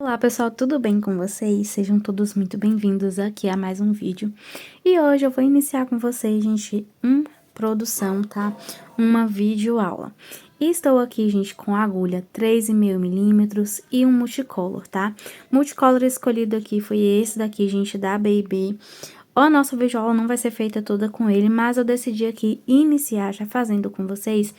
Olá pessoal, tudo bem com vocês? Sejam todos muito bem-vindos aqui a mais um vídeo. E hoje eu vou iniciar com vocês, gente, produção, tá? Uma videoaula. E estou aqui, gente, com a agulha 3,5 mm e um multicolor, tá? Multicolor escolhido aqui foi esse daqui, gente, da Baby. A nossa videoaula não vai ser feita toda com ele, mas eu decidi aqui iniciar já fazendo com vocês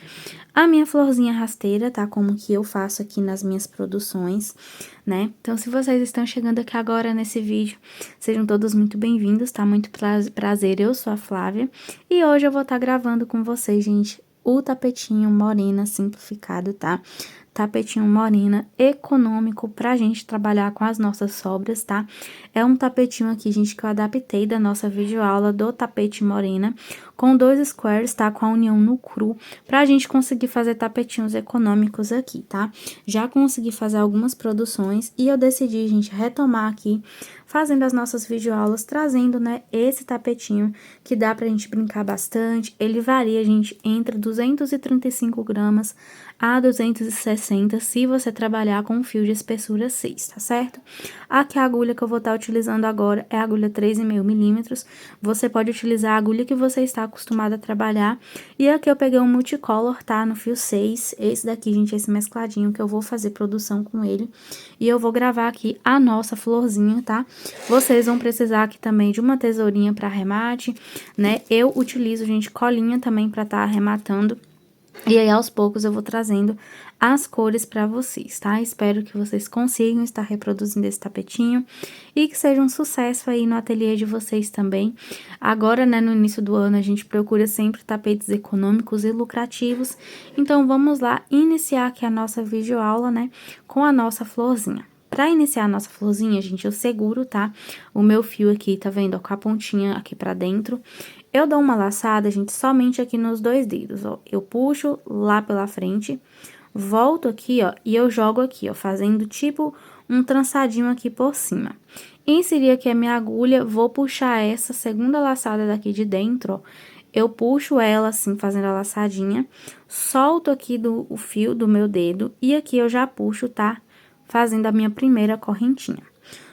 a minha florzinha rasteira, tá? Como que eu faço aqui nas minhas produções, né? Então, se vocês estão chegando aqui agora nesse vídeo, sejam todos muito bem-vindos, tá? Muito prazer, eu sou a Flávia. E hoje eu vou estar gravando com vocês, gente, o tapetinho morena simplificado, tá? Tapetinho morena econômico pra gente trabalhar com as nossas sobras, tá? É um tapetinho aqui, gente, que eu adaptei da nossa videoaula do tapete morena, com 2 squares, tá? Com a união no cru, pra gente conseguir fazer tapetinhos econômicos aqui, tá? Já consegui fazer algumas produções e eu decidi, gente, retomar aqui, fazendo as nossas videoaulas, trazendo, né, esse tapetinho que dá pra gente brincar bastante. Ele varia, gente, entre 235 gramas a 260, se você trabalhar com fio de espessura 6, tá certo? Aqui a agulha que eu vou estar utilizando agora é a agulha 3,5 mm. Você pode utilizar a agulha que você está acostumado a trabalhar. E aqui eu peguei um multicolor, tá? No fio 6. Esse daqui, gente, esse mescladinho que eu vou fazer produção com ele. E eu vou gravar aqui a nossa florzinha, tá? Vocês vão precisar aqui também de uma tesourinha para arremate, né? Eu utilizo, gente, colinha também para estar arrematando. E aí, aos poucos, eu vou trazendo as cores pra vocês, tá? Espero que vocês consigam estar reproduzindo esse tapetinho e que seja um sucesso aí no ateliê de vocês também. Agora, né, no início do ano, a gente procura sempre tapetes econômicos e lucrativos. Então, vamos lá iniciar aqui a nossa videoaula, né, com a nossa florzinha. Pra iniciar a nossa florzinha, gente, eu seguro, tá? O meu fio aqui, tá vendo? Ó, com a pontinha aqui pra dentro. Eu dou uma laçada, gente, somente aqui nos 2 dedos, ó. Eu puxo lá pela frente, volto aqui, ó, e eu jogo aqui, ó, fazendo tipo um trançadinho aqui por cima. Inseri aqui a minha agulha, vou puxar essa segunda laçada daqui de dentro, ó. Eu puxo ela assim, fazendo a laçadinha, solto aqui o fio do meu dedo e aqui eu já puxo, tá? Fazendo a minha primeira correntinha.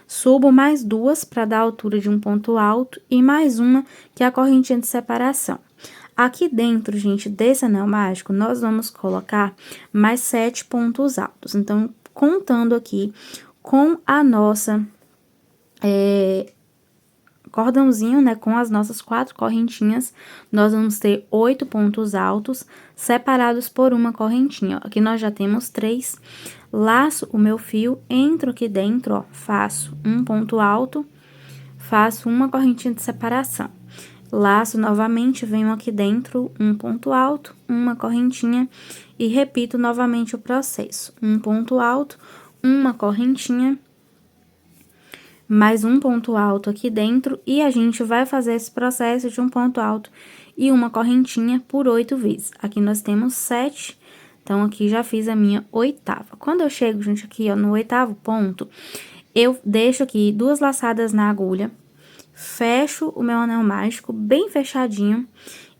Subo mais 2 para dar a altura de um ponto alto e mais uma, que é a correntinha de separação. Aqui dentro, gente, desse anel mágico, nós vamos colocar mais 7 pontos altos. Então, contando aqui com a nossa cordãozinho, né, com as nossas 4 correntinhas, nós vamos ter 8 pontos altos separados por uma correntinha, ó. Aqui nós já temos 3. Laço o meu fio, entro aqui dentro, ó, faço um ponto alto, faço uma correntinha de separação. Laço novamente, venho aqui dentro, um ponto alto, uma correntinha e repito novamente o processo. Um ponto alto, uma correntinha, mais um ponto alto aqui dentro e a gente vai fazer esse processo de um ponto alto e uma correntinha por 8 vezes. Aqui nós temos 7, então aqui já fiz a minha 8ª. Quando eu chego, gente, aqui, ó, no 8º ponto, eu deixo aqui 2 laçadas na agulha, fecho o meu anel mágico bem fechadinho.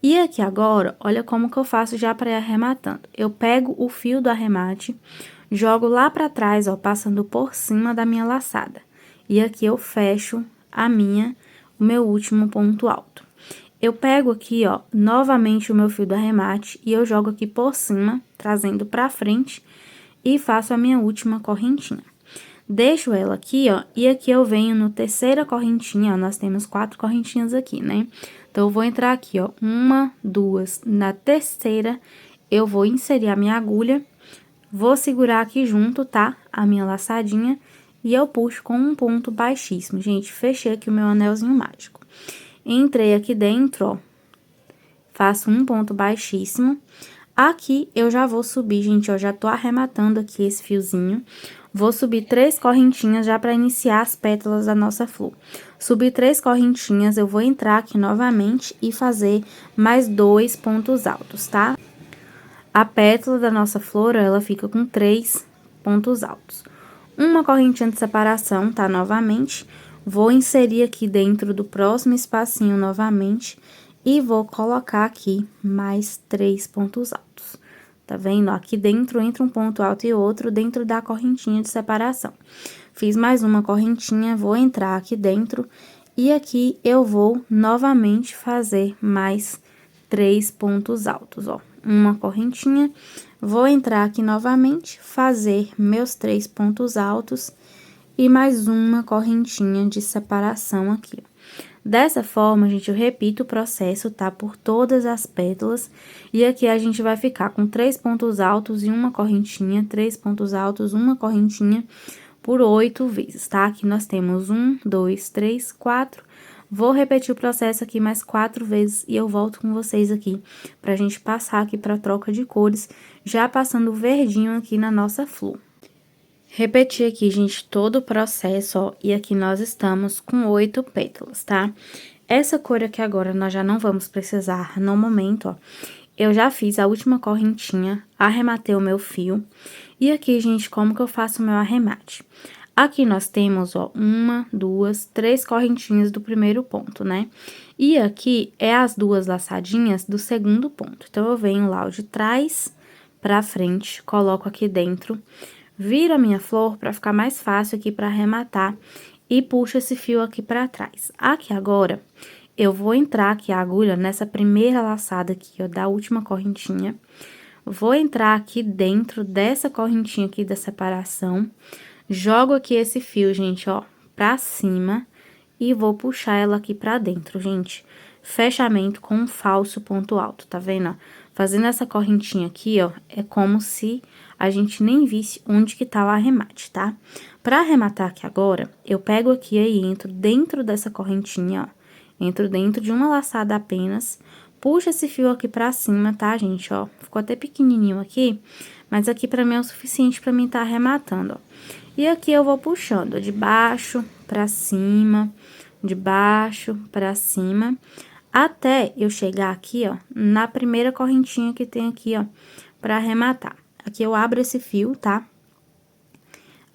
E aqui agora, olha como que eu faço já para ir arrematando. Eu pego o fio do arremate, jogo lá para trás, ó, passando por cima da minha laçada. E aqui eu fecho o meu último ponto alto. Eu pego aqui, ó, novamente o meu fio do arremate e eu jogo aqui por cima, trazendo pra frente e faço a minha última correntinha. Deixo ela aqui, ó, e aqui eu venho no terceira correntinha, ó, nós temos 4 correntinhas aqui, né? Então, eu vou entrar aqui, ó, 1, 2, na terceira, eu vou inserir a minha agulha, vou segurar aqui junto, tá? A minha laçadinha, e eu puxo com um ponto baixíssimo. Gente, fechei aqui o meu anelzinho mágico. Entrei aqui dentro, ó, faço um ponto baixíssimo. Aqui, eu já vou subir, gente, ó, já tô arrematando aqui esse fiozinho. Vou subir 3 correntinhas já para iniciar as pétalas da nossa flor. Subir 3 correntinhas, eu vou entrar aqui novamente e fazer mais 2 pontos altos, tá? A pétala da nossa flor, ela fica com 3 pontos altos. Uma correntinha de separação, tá? Novamente, vou inserir aqui dentro do próximo espacinho novamente e vou colocar aqui mais 3 pontos altos. Tá vendo? Aqui dentro entra um ponto alto e outro dentro da correntinha de separação. fiz mais uma correntinha, vou entrar aqui dentro e aqui eu vou novamente fazer mais 3 pontos altos, ó. Uma correntinha, vou entrar aqui novamente, fazer meus 3 pontos altos e mais uma correntinha de separação aqui, ó. Dessa forma, gente, eu repito o processo, tá? Por todas as pétalas. E aqui a gente vai ficar com 3 pontos altos e uma correntinha, 3 pontos altos, uma correntinha, por 8 vezes, tá? Aqui nós temos 1, 2, 3, 4. Vou repetir o processo aqui mais 4 vezes e eu volto com vocês aqui pra gente passar aqui pra troca de cores, já passando o verdinho aqui na nossa flor. Repetir aqui, gente, todo o processo, ó, e aqui nós estamos com 8 pétalas, tá? Essa cor aqui agora nós já não vamos precisar no momento, ó. Eu já fiz a última correntinha, arrematei o meu fio. E aqui, gente, como que eu faço o meu arremate? Aqui nós temos, ó, 1, 2, 3 correntinhas do primeiro ponto, né? E aqui é as 2 laçadinhas do segundo ponto. Então, eu venho lá, ó, de trás pra frente, coloco aqui dentro, viro a minha flor pra ficar mais fácil aqui pra arrematar e puxo esse fio aqui pra trás. Aqui agora, eu vou entrar aqui a agulha nessa primeira laçada aqui, ó, da última correntinha. Vou entrar aqui dentro dessa correntinha aqui da separação. Jogo aqui esse fio, gente, ó, pra cima e vou puxar ela aqui pra dentro, gente. Fechamento com um falso ponto alto, tá vendo, ó? Fazendo essa correntinha aqui, ó, é como se a gente nem visse onde que tá o arremate, tá? Pra arrematar aqui agora, eu pego aqui e entro dentro dessa correntinha, ó. Entro dentro de uma laçada apenas, puxo esse fio aqui pra cima, tá, gente, ó? Ficou até pequenininho aqui, mas aqui pra mim é o suficiente pra mim tá arrematando, ó. E aqui eu vou puxando, ó, de baixo pra cima, de baixo pra cima, até eu chegar aqui, ó, na primeira correntinha que tem aqui, ó, pra arrematar. Aqui eu abro esse fio, tá?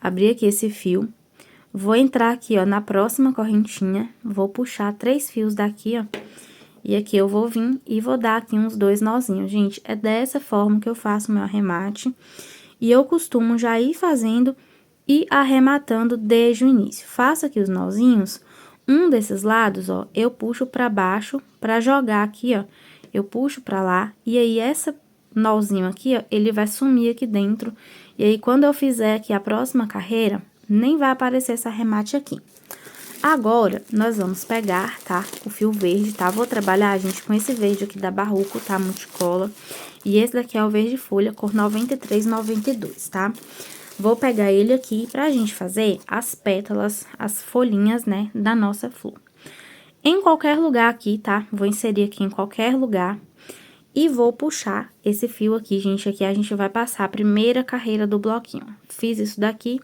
Abri aqui esse fio. Vou entrar aqui, ó, na próxima correntinha, vou puxar 3 fios daqui, ó, e aqui eu vou vir e vou dar aqui uns 2 nozinhos. Gente, é dessa forma que eu faço o meu arremate, e eu costumo já ir fazendo e arrematando desde o início. Faço aqui os nozinhos, um desses lados, ó, eu puxo pra baixo pra jogar aqui, ó, eu puxo pra lá, e aí essa nozinho aqui, ó, ele vai sumir aqui dentro, e aí quando eu fizer aqui a próxima carreira, nem vai aparecer esse arremate aqui. Agora, nós vamos pegar, tá, o fio verde, tá? Vou trabalhar, gente, com esse verde aqui da Barroco, tá? Multicola. E esse daqui é o verde folha, cor 93/92, tá? Vou pegar ele aqui pra gente fazer as pétalas, as folhinhas, né, da nossa flor. Em qualquer lugar aqui, tá? Vou inserir aqui em qualquer lugar. E vou puxar esse fio aqui, gente. Aqui a gente vai passar a primeira carreira do bloquinho. Fiz isso daqui,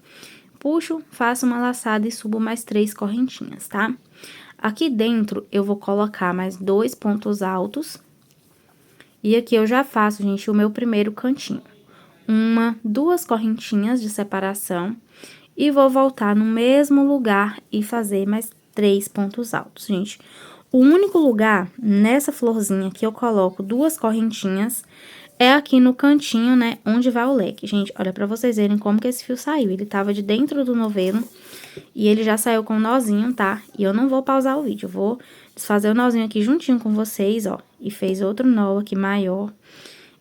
puxo, faço uma laçada e subo mais 3 correntinhas, tá? Aqui dentro, eu vou colocar mais 2 pontos altos. E aqui eu já faço, gente, o meu primeiro cantinho. 1, 2 correntinhas de separação. E vou voltar no mesmo lugar e fazer mais 3 pontos altos, gente. O único lugar nessa florzinha que eu coloco 2 correntinhas é aqui no cantinho, né, onde vai o leque. Gente, olha pra vocês verem como que esse fio saiu. Ele tava de dentro do novelo e ele já saiu com o nozinho, tá? E eu não vou pausar o vídeo, eu vou desfazer o nozinho aqui juntinho com vocês, ó. E fez outro nó aqui maior.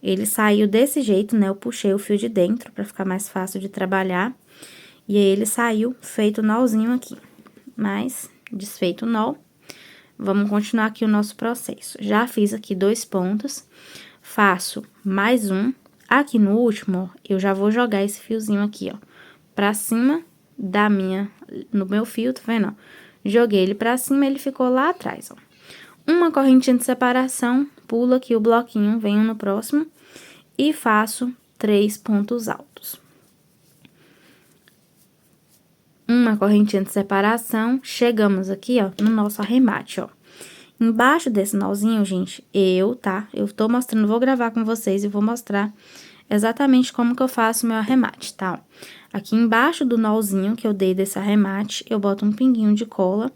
Ele saiu desse jeito, né, eu puxei o fio de dentro pra ficar mais fácil de trabalhar. E aí, ele saiu feito o nozinho aqui. Mas, desfeito o nó. Vamos continuar aqui o nosso processo. Já fiz aqui 2 pontos, faço mais um. Aqui no último, ó, eu já vou jogar esse fiozinho aqui, ó, pra cima no meu fio, tá vendo, ó? Joguei ele pra cima, ele ficou lá atrás, ó. Uma correntinha de separação, pulo aqui o bloquinho, venho no próximo e faço 3 pontos altos. Uma correntinha de separação, chegamos aqui, ó, no nosso arremate, ó. Embaixo desse nozinho, gente, eu tô mostrando, vou gravar com vocês e vou mostrar exatamente como que eu faço o meu arremate, tá? Aqui embaixo do nozinho que eu dei desse arremate, eu boto um pinguinho de cola.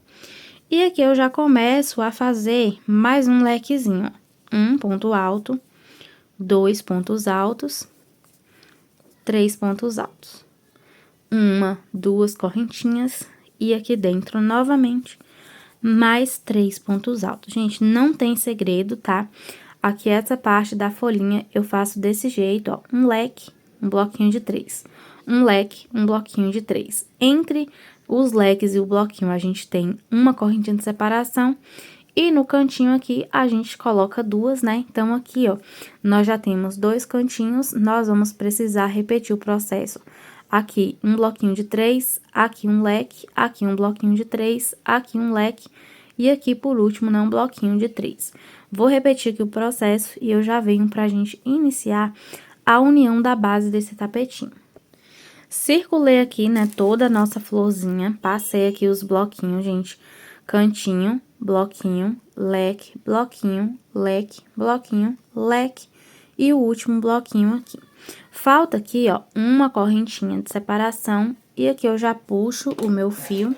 E aqui eu já começo a fazer mais um lequezinho, ó. 1 ponto alto, 2 pontos altos, 3 pontos altos. uma, duas correntinhas e aqui dentro novamente mais 3 pontos altos. Gente, não tem segredo, tá? Aqui essa parte da folhinha eu faço desse jeito, ó, um leque, um bloquinho de 3. Um leque, um bloquinho de 3. Entre os leques e o bloquinho a gente tem uma correntinha de separação e no cantinho aqui, a gente coloca duas, né? Então, aqui, ó, nós já temos 2 cantinhos, nós vamos precisar repetir o processo. Aqui, um bloquinho de 3, aqui um leque, aqui um bloquinho de 3, aqui um leque, e aqui, por último, né, um bloquinho de 3. Vou repetir aqui o processo e eu já venho pra gente iniciar a união da base desse tapetinho. Circulei aqui, né, toda a nossa florzinha, passei aqui os bloquinhos, gente, cantinho, bloquinho, leque, bloquinho, leque, bloquinho, leque e o último bloquinho aqui. Falta aqui, ó, uma correntinha de separação e aqui eu já puxo o meu fio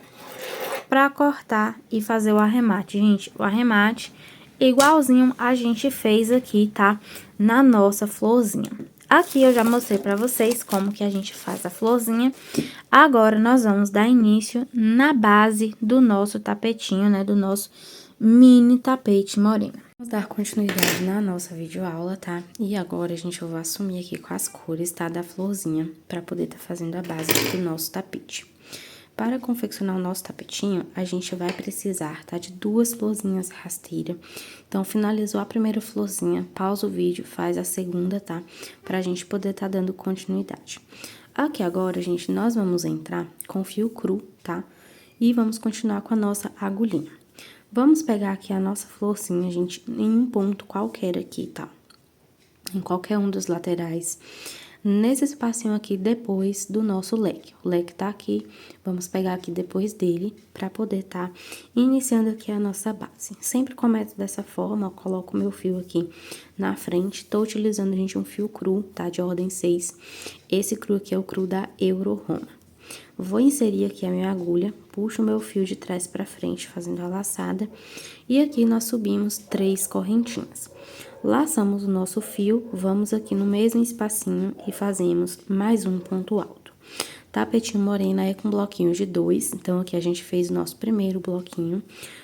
pra cortar e fazer o arremate. Gente, o arremate igualzinho a gente fez aqui, tá? Na nossa florzinha. Aqui eu já mostrei pra vocês como que a gente faz a florzinha. Agora, nós vamos dar início na base do nosso tapetinho, né? Do nosso mini tapete moreno. Vamos dar continuidade na nossa videoaula, tá? E agora, gente, eu vou assumir aqui com as cores, tá? Da florzinha, pra poder tá fazendo a base do nosso tapete. Para confeccionar o nosso tapetinho, a gente vai precisar, tá, de 2 florzinhas rasteiras. Então, finalizou a primeira florzinha, pausa o vídeo, faz a segunda, tá? Pra gente poder tá dando continuidade. Aqui agora, gente, nós vamos entrar com fio cru, tá? E vamos continuar com a nossa agulhinha. Vamos pegar aqui a nossa florzinha, gente, em um ponto qualquer aqui, tá? Em qualquer um dos laterais. Nesse espacinho aqui, depois do nosso leque. O leque tá aqui, vamos pegar aqui depois dele, pra poder tá iniciando aqui a nossa base. Sempre começo dessa forma, ó, coloco o meu fio aqui na frente. Tô utilizando, gente, um fio cru, tá? De ordem 6. Esse cru aqui é o cru da Euro Roma. Vou inserir aqui a minha agulha, puxo o meu fio de trás pra frente, fazendo a laçada. E aqui nós subimos 3 correntinhas. Laçamos o nosso fio, vamos aqui no mesmo espacinho e fazemos mais um ponto alto. Tapetinho morena é com bloquinho de 2, então aqui a gente fez o nosso primeiro bloquinho.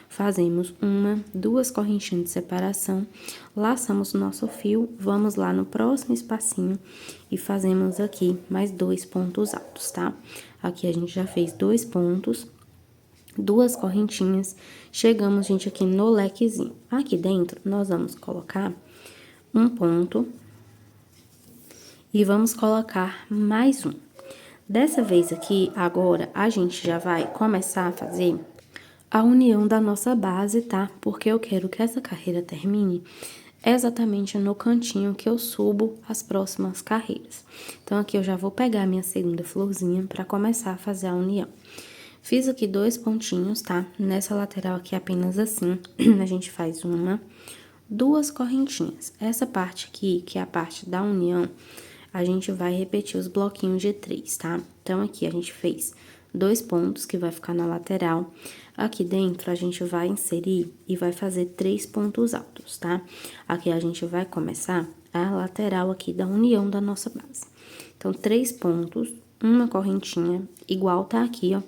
Fazemos uma, 2 correntinhas de separação, laçamos o nosso fio, vamos lá no próximo espacinho e fazemos aqui mais 2 pontos altos, tá? Aqui a gente já fez 2 pontos, 2 correntinhas, chegamos, gente, aqui no lequezinho. Aqui dentro, nós vamos colocar um ponto e vamos colocar mais um. Dessa vez aqui, agora, a gente já vai começar a fazer a união da nossa base, tá? Porque eu quero que essa carreira termine exatamente no cantinho que eu subo as próximas carreiras. Então, aqui eu já vou pegar a minha segunda florzinha pra começar a fazer a união. Fiz aqui 2 pontinhos, tá? Nessa lateral aqui, apenas assim, a gente faz uma, 2 correntinhas. Essa parte aqui, que é a parte da união, a gente vai repetir os bloquinhos de 3, tá? Então, aqui a gente fez 2 pontos, que vai ficar na lateral. Aqui dentro, a gente vai inserir e vai fazer 3 pontos altos, tá? Aqui a gente vai começar a lateral aqui da união da nossa base. Então, 3 pontos, uma correntinha, igual tá aqui, ó.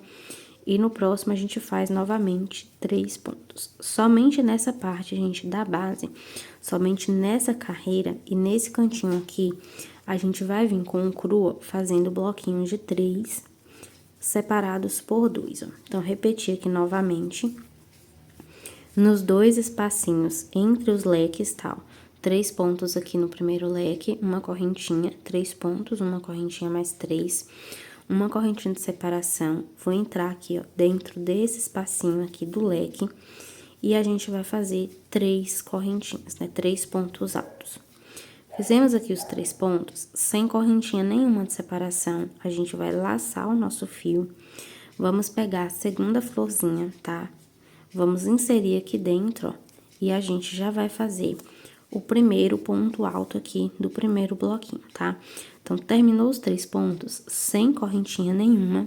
E no próximo, a gente faz novamente 3 pontos. Somente nessa parte, gente, da base, somente nessa carreira e nesse cantinho aqui, a gente vai vir com o cru, fazendo bloquinhos de 3 separados por 2, ó. Então, repetir aqui novamente. Nos 2 espacinhos entre os leques, tal, 3 pontos aqui no primeiro leque, uma correntinha, 3 pontos, uma correntinha mais 3, uma correntinha de separação. Vou entrar aqui, ó, dentro desse espacinho aqui do leque e a gente vai fazer 3 correntinhas, né? 3 pontos altos. Fizemos aqui os 3 pontos, sem correntinha nenhuma de separação, a gente vai laçar o nosso fio, vamos pegar a segunda florzinha, tá? Vamos inserir aqui dentro, ó, e a gente já vai fazer o primeiro ponto alto aqui do primeiro bloquinho, tá? Então, terminou os 3 pontos, sem correntinha nenhuma,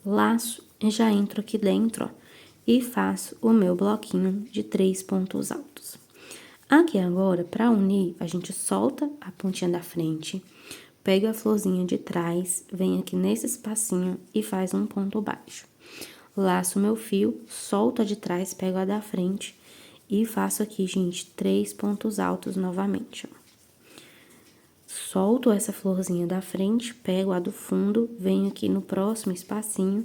laço e já entro aqui dentro, ó, e faço o meu bloquinho de 3 pontos altos. Aqui agora, para unir, a gente solta a pontinha da frente, pego a florzinha de trás, venho aqui nesse espacinho e faz um ponto baixo. Laço meu fio, solto a de trás, pego a da frente e faço aqui, gente, 3 pontos altos novamente, ó. Solto essa florzinha da frente, pego a do fundo, venho aqui no próximo espacinho,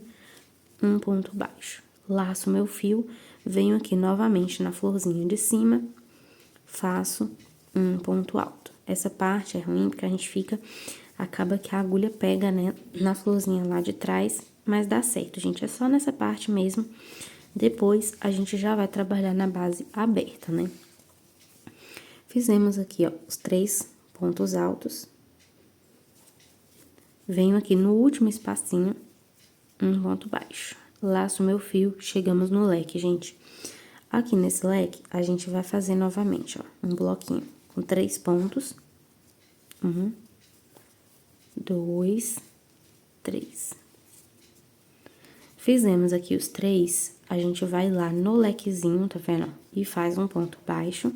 um ponto baixo. Laço meu fio, venho aqui novamente na florzinha de cima, faço um ponto alto. Essa parte é ruim porque a gente acaba que a agulha pega, né, na florzinha lá de trás, mas dá certo, gente, é só nessa parte mesmo. Depois, a gente já vai trabalhar na base aberta, né? Fizemos aqui, ó, os 3 pontos altos. Venho aqui no último espacinho, um ponto baixo. Laço meu fio, chegamos no leque, gente. Aqui nesse leque, a gente vai fazer novamente, ó, um bloquinho com 3 pontos. 1, 2, 3. Fizemos aqui os 3, a gente vai lá no lequezinho, tá vendo? E faz um ponto baixo.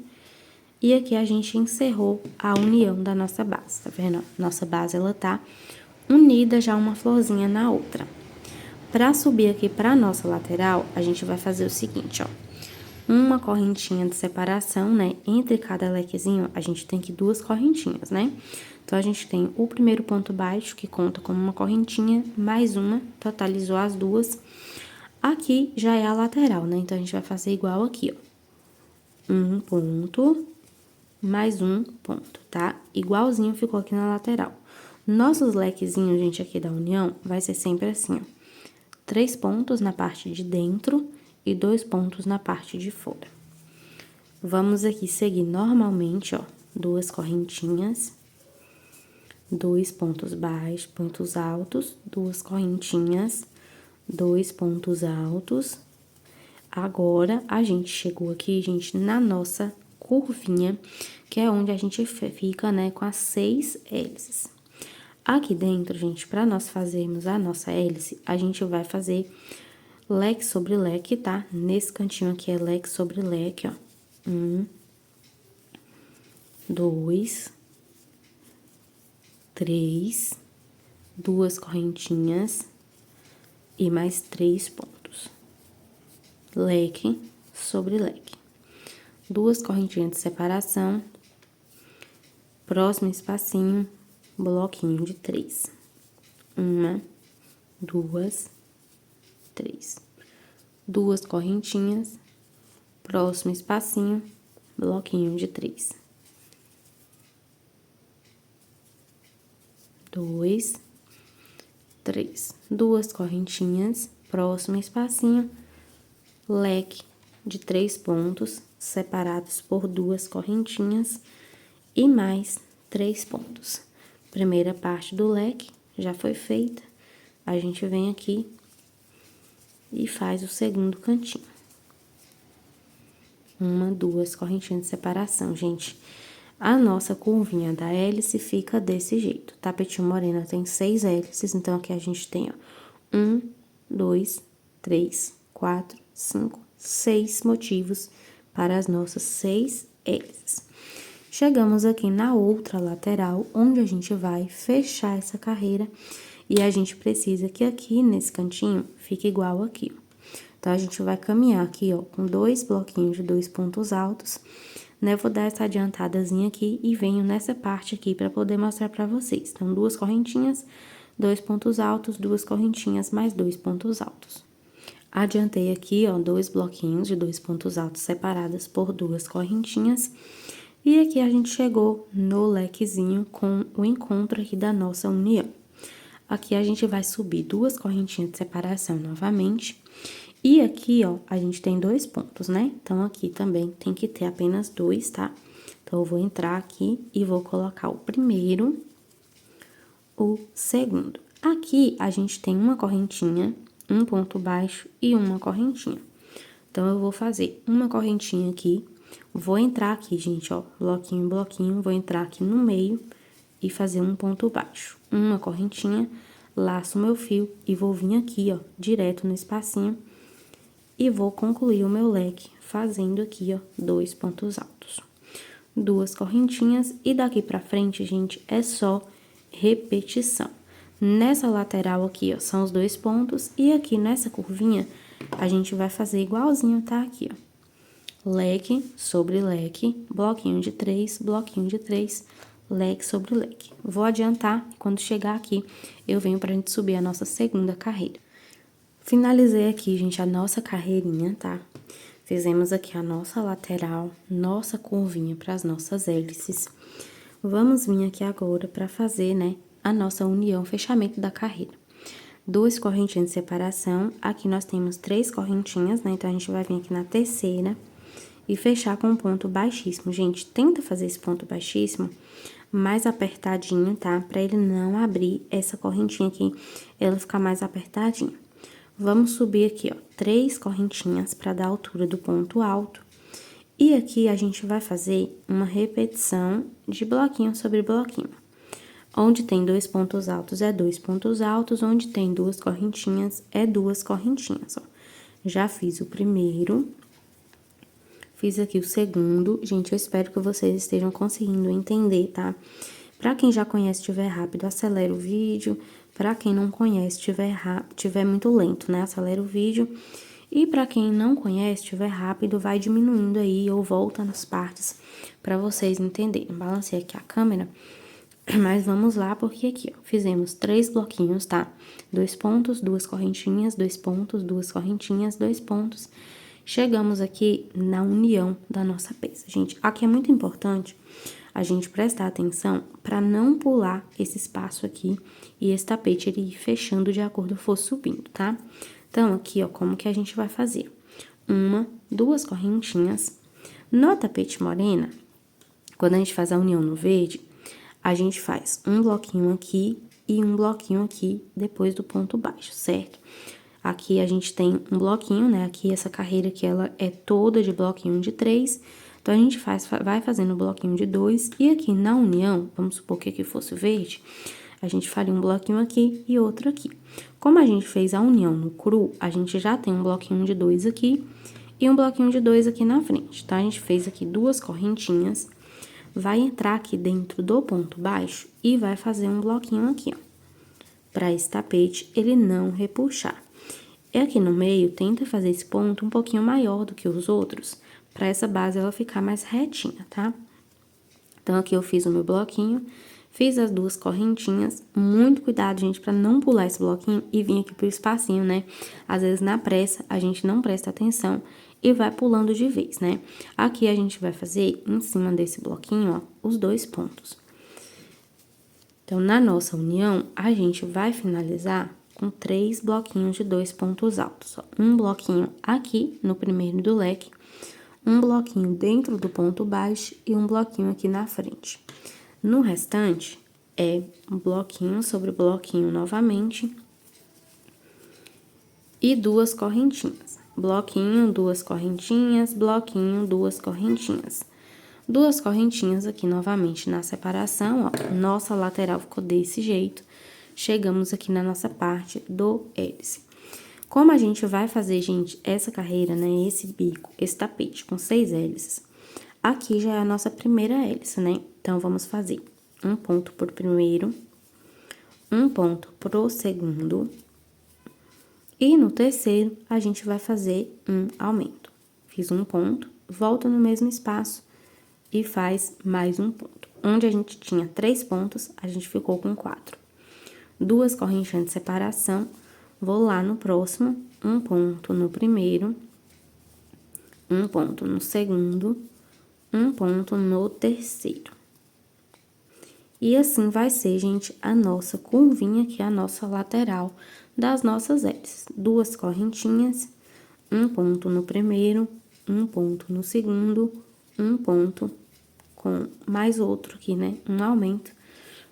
E aqui a gente encerrou a união da nossa base, tá vendo? Nossa base, ela tá unida já uma florzinha na outra. Pra subir aqui pra nossa lateral, a gente vai fazer o seguinte, ó. Uma correntinha de separação, né? Entre cada lequezinho, a gente tem aqui 2 correntinhas, né? Então, a gente tem o primeiro ponto baixo, que conta como uma correntinha, mais uma, totalizou as 2. Aqui já é a lateral, né? Então, a gente vai fazer igual aqui, ó. Um ponto, mais um ponto, tá? Igualzinho ficou aqui na lateral. Nossos lequezinhos, gente, aqui da união, vai ser sempre assim, ó. 3 pontos na parte de dentro e 2 pontos na parte de fora. Vamos aqui seguir normalmente, ó, 2 correntinhas, 2 pontos baixos, pontos altos, 2 correntinhas, 2 pontos altos. Agora, a gente chegou aqui, gente, na nossa curvinha, que é onde a gente fica, né, com as 6 hélices. Aqui dentro, gente, para nós fazermos a nossa hélice, a gente vai fazer leque sobre leque, tá? Nesse cantinho aqui é leque sobre leque, ó. 1, 2, 3, 2 correntinhas e mais 3 pontos. Leque sobre leque. 2 correntinhas de separação. Próximo espacinho, bloquinho de 3. 1, 2, 3. 2 correntinhas. Próximo espacinho, bloquinho de 3. 2, 3. 2 correntinhas, próximo espacinho, leque de 3 pontos, separados por 2 correntinhas e mais 3 pontos. Primeira parte do leque já foi feita, a gente vem aqui e faz o segundo cantinho. 1, 2 correntinhas de separação, gente. A nossa curvinha da hélice fica desse jeito. Tapetinho morena tem 6 hélices, então aqui a gente tem, ó, 1, 2, 3, 4, 5, 6 motivos para as nossas 6 hélices. Chegamos aqui na outra lateral, onde a gente vai fechar essa carreira e a gente precisa que aqui nesse cantinho fique igual aqui, ó. Então, a gente vai caminhar aqui, ó, com 2 bloquinhos de 2 pontos altos, né? Vou dar essa adiantadazinha aqui e venho nessa parte aqui pra poder mostrar pra vocês. Então, 2 correntinhas, 2 pontos altos, 2 correntinhas, mais 2 pontos altos. Adiantei aqui, ó, 2 bloquinhos de 2 pontos altos separadas por 2 correntinhas. E aqui a gente chegou no lequezinho com o encontro aqui da nossa união. Aqui a gente vai subir 2 correntinhas de separação novamente. E aqui, ó, a gente tem 2 pontos, né? Então, aqui também tem que ter apenas 2, tá? Então, eu vou entrar aqui e vou colocar o primeiro, o segundo. Aqui, a gente tem uma correntinha, um ponto baixo e uma correntinha. Então, eu vou fazer uma correntinha aqui, vou entrar aqui, gente, ó, bloquinho em bloquinho, vou entrar aqui no meio e fazer um ponto baixo. Uma correntinha, laço meu fio e vou vir aqui, ó, direto no espacinho. E vou concluir o meu leque fazendo aqui, ó, 2 pontos altos. 2 correntinhas e daqui pra frente, gente, é só repetição. Nessa lateral aqui, ó, são os 2 pontos, e aqui nessa curvinha, a gente vai fazer igualzinho, tá? Aqui, ó. Leque sobre leque, bloquinho de 3, bloquinho de 3, leque sobre leque. Vou adiantar, e quando chegar aqui, eu venho pra gente subir a nossa segunda carreira. Finalizei aqui, gente, a nossa carreirinha, tá? Fizemos aqui a nossa lateral, nossa curvinha para as nossas hélices. Vamos vir aqui agora para fazer, né, a nossa união, fechamento da carreira. 2 correntinhas de separação, aqui nós temos 3 correntinhas, né, então a gente vai vir aqui na terceira e fechar com um ponto baixíssimo. Gente, tenta fazer esse ponto baixíssimo mais apertadinho, tá? Pra ele não abrir essa correntinha aqui, ela ficar mais apertadinha. Vamos subir aqui, ó, 3 correntinhas para dar a altura do ponto alto. E aqui a gente vai fazer uma repetição de bloquinho sobre bloquinho. Onde tem 2 pontos altos é 2 pontos altos, onde tem 2 correntinhas é 2 correntinhas, ó. Já fiz o primeiro, fiz aqui o segundo. Gente, eu espero que vocês estejam conseguindo entender, tá? Pra quem já conhece, estiver rápido, acelera o vídeo. Pra quem não conhece, tiver muito lento, né? Acelera o vídeo. E pra quem não conhece, estiver rápido, vai diminuindo aí ou volta nas partes pra vocês entenderem. Balancei aqui a câmera, mas vamos lá, porque aqui, ó, fizemos 3 bloquinhos, tá? 2 pontos, 2 correntinhas, 2 pontos, 2 correntinhas, 2 pontos. Chegamos aqui na união da nossa peça. Gente, aqui é muito importante a gente prestar atenção para não pular esse espaço aqui e esse tapete ele ir fechando de acordo for subindo, tá? Então, aqui, ó, como que a gente vai fazer? 1, 2 correntinhas. No tapete morena, quando a gente faz a união no verde, a gente faz um bloquinho aqui e um bloquinho aqui depois do ponto baixo, certo? Aqui a gente tem um bloquinho, né? Aqui essa carreira aqui, ela é toda de bloquinho de 3. Então, a gente vai fazendo bloquinho de 2, e aqui na união, vamos supor que aqui fosse verde, a gente faria um bloquinho aqui e outro aqui. Como a gente fez a união no cru, a gente já tem um bloquinho de 2 aqui e um bloquinho de 2 aqui na frente. Então, a gente fez aqui 2 correntinhas, vai entrar aqui dentro do ponto baixo e vai fazer um bloquinho aqui, ó, para esse tapete ele não repuxar. E aqui no meio, tenta fazer esse ponto um pouquinho maior do que os outros, para essa base ela ficar mais retinha, tá? Então, aqui eu fiz o meu bloquinho, fiz as 2 correntinhas. Muito cuidado, gente, para não pular esse bloquinho e vir aqui pro espacinho, né? Às vezes, na pressa, a gente não presta atenção e vai pulando de vez, né? Aqui a gente vai fazer, em cima desse bloquinho, ó, os 2 pontos. Então, na nossa união, a gente vai finalizar com 3 bloquinhos de 2 pontos altos, ó. Um bloquinho aqui no primeiro do leque, um bloquinho dentro do ponto baixo e um bloquinho aqui na frente. No restante, é um bloquinho sobre bloquinho novamente e 2 correntinhas. Bloquinho, 2 correntinhas, bloquinho, 2 correntinhas. 2 correntinhas aqui novamente na separação, ó. Nossa lateral ficou desse jeito. Chegamos aqui na nossa parte do hélice. Como a gente vai fazer, gente, essa carreira, né, esse bico, esse tapete com 6 hélices, aqui já é a nossa primeira hélice, né? Então, vamos fazer um ponto pro primeiro, um ponto pro segundo, e no terceiro, a gente vai fazer um aumento. Fiz um ponto, volta no mesmo espaço e faz mais um ponto. Onde a gente tinha 3 pontos, a gente ficou com 4. 2 correntinhas de separação. Vou lá no próximo, um ponto no primeiro, um ponto no segundo, um ponto no terceiro. E assim vai ser, gente, a nossa curvinha aqui, a nossa lateral das nossas hélices. 2 correntinhas, um ponto no primeiro, um ponto no segundo, um ponto com mais outro aqui, né? Um aumento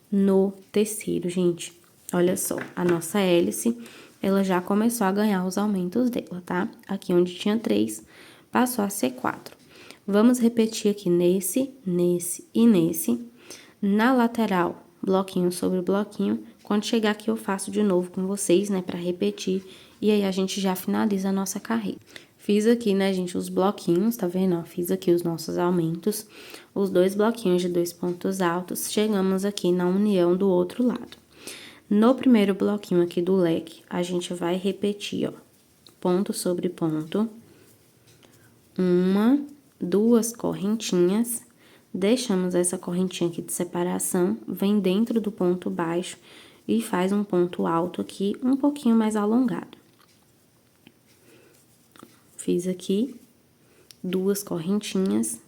no terceiro, gente. Olha só, a nossa hélice, ela já começou a ganhar os aumentos dela, tá? Aqui onde tinha 3, passou a ser 4. Vamos repetir aqui nesse e nesse. Na lateral, bloquinho sobre bloquinho. Quando chegar aqui, eu faço de novo com vocês, né? Pra repetir. E aí, a gente já finaliza a nossa carreira. Fiz aqui, né, gente, os bloquinhos, tá vendo? Ó, fiz aqui os nossos aumentos, os 2 bloquinhos de 2 pontos altos, chegamos aqui na união do outro lado. No primeiro bloquinho aqui do leque, a gente vai repetir, ó, ponto sobre ponto, 1, 2 correntinhas, deixamos essa correntinha aqui de separação, vem dentro do ponto baixo e faz um ponto alto aqui, um pouquinho mais alongado. Fiz aqui 2 correntinhas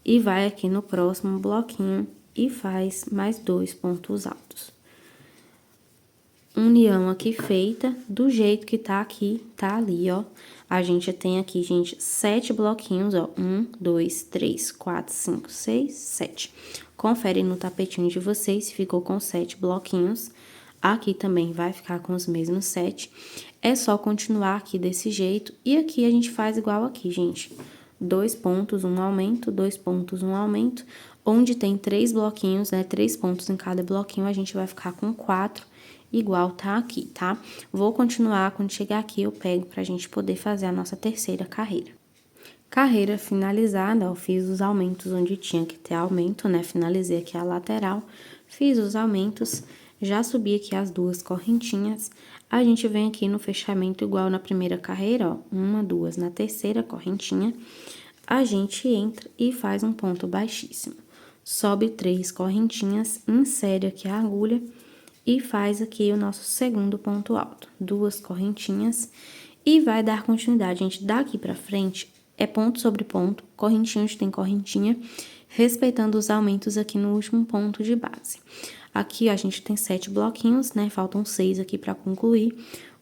e vai aqui no próximo bloquinho e faz mais 2 pontos altos. União aqui feita, do jeito que tá aqui, tá ali, ó. A gente tem aqui, gente, 7 bloquinhos, ó. 1, 2, 3, 4, 5, 6, 7. Confere no tapetinho de vocês se ficou com 7 bloquinhos. Aqui também vai ficar com os mesmos 7. É só continuar aqui desse jeito. E aqui a gente faz igual aqui, gente. 2 pontos, um aumento, 2 pontos, um aumento. Onde tem 3 bloquinhos, né? 3 pontos em cada bloquinho, a gente vai ficar com 4, igual tá aqui, tá? Vou continuar, quando chegar aqui eu pego pra gente poder fazer a nossa terceira carreira. Carreira finalizada, eu fiz os aumentos onde tinha que ter aumento, né? Finalizei aqui a lateral, fiz os aumentos, já subi aqui as 2 correntinhas. A gente vem aqui no fechamento igual na primeira carreira, ó, 1, 2, na terceira correntinha, a gente entra e faz um ponto baixíssimo. Sobe 3 correntinhas, insere aqui a agulha e faz aqui o nosso segundo ponto alto. 2 correntinhas e vai dar continuidade, gente. Daqui pra frente é ponto sobre ponto, correntinha onde tem correntinha, respeitando os aumentos aqui no último ponto de base. Aqui a gente tem 7 bloquinhos, né? Faltam 6 aqui pra concluir.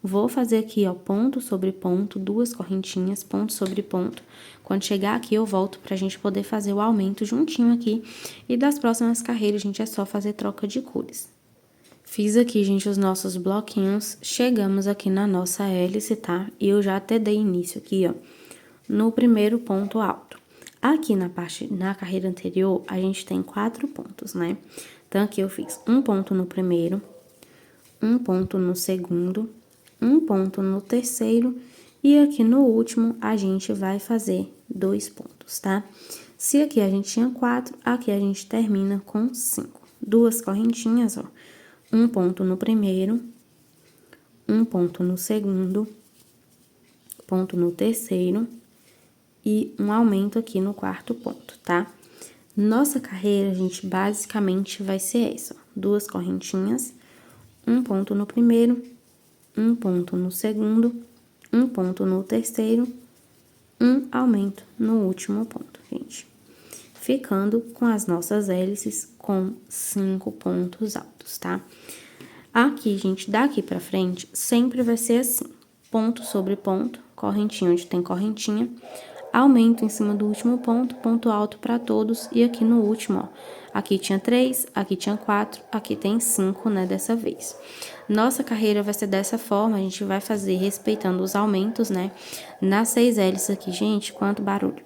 Vou fazer aqui, ó, ponto sobre ponto, 2 correntinhas, ponto sobre ponto. Quando chegar aqui, eu volto pra gente poder fazer o aumento juntinho aqui. E das próximas carreiras, gente, é só fazer troca de cores. Fiz aqui, gente, os nossos bloquinhos. Chegamos aqui na nossa hélice, tá? E eu já até dei início aqui, ó, no primeiro ponto alto. Aqui na carreira anterior, a gente tem 4 pontos, né? Então, aqui eu fiz um ponto no primeiro, um ponto no segundo, um ponto no terceiro e aqui no último a gente vai fazer 2 pontos, tá? Se aqui a gente tinha 4, aqui a gente termina com 5. 2 correntinhas, ó. Um ponto no primeiro, um ponto no segundo, ponto no terceiro e um aumento aqui no quarto ponto, tá? Nossa carreira, gente, basicamente vai ser essa, ó. 2 correntinhas, um ponto no primeiro, um ponto no segundo, um ponto no terceiro, um aumento no último ponto, gente. Ficando com as nossas hélices com 5 pontos altos, tá? Aqui, gente, daqui pra frente, sempre vai ser assim, ponto sobre ponto, correntinha onde tem correntinha, aumento em cima do último ponto, ponto alto pra todos, e aqui no último, ó, aqui tinha 3, aqui tinha 4, aqui tem 5, né, dessa vez. Nossa carreira vai ser dessa forma, a gente vai fazer respeitando os aumentos, né, nas 6 hélices aqui, gente, quanto barulho.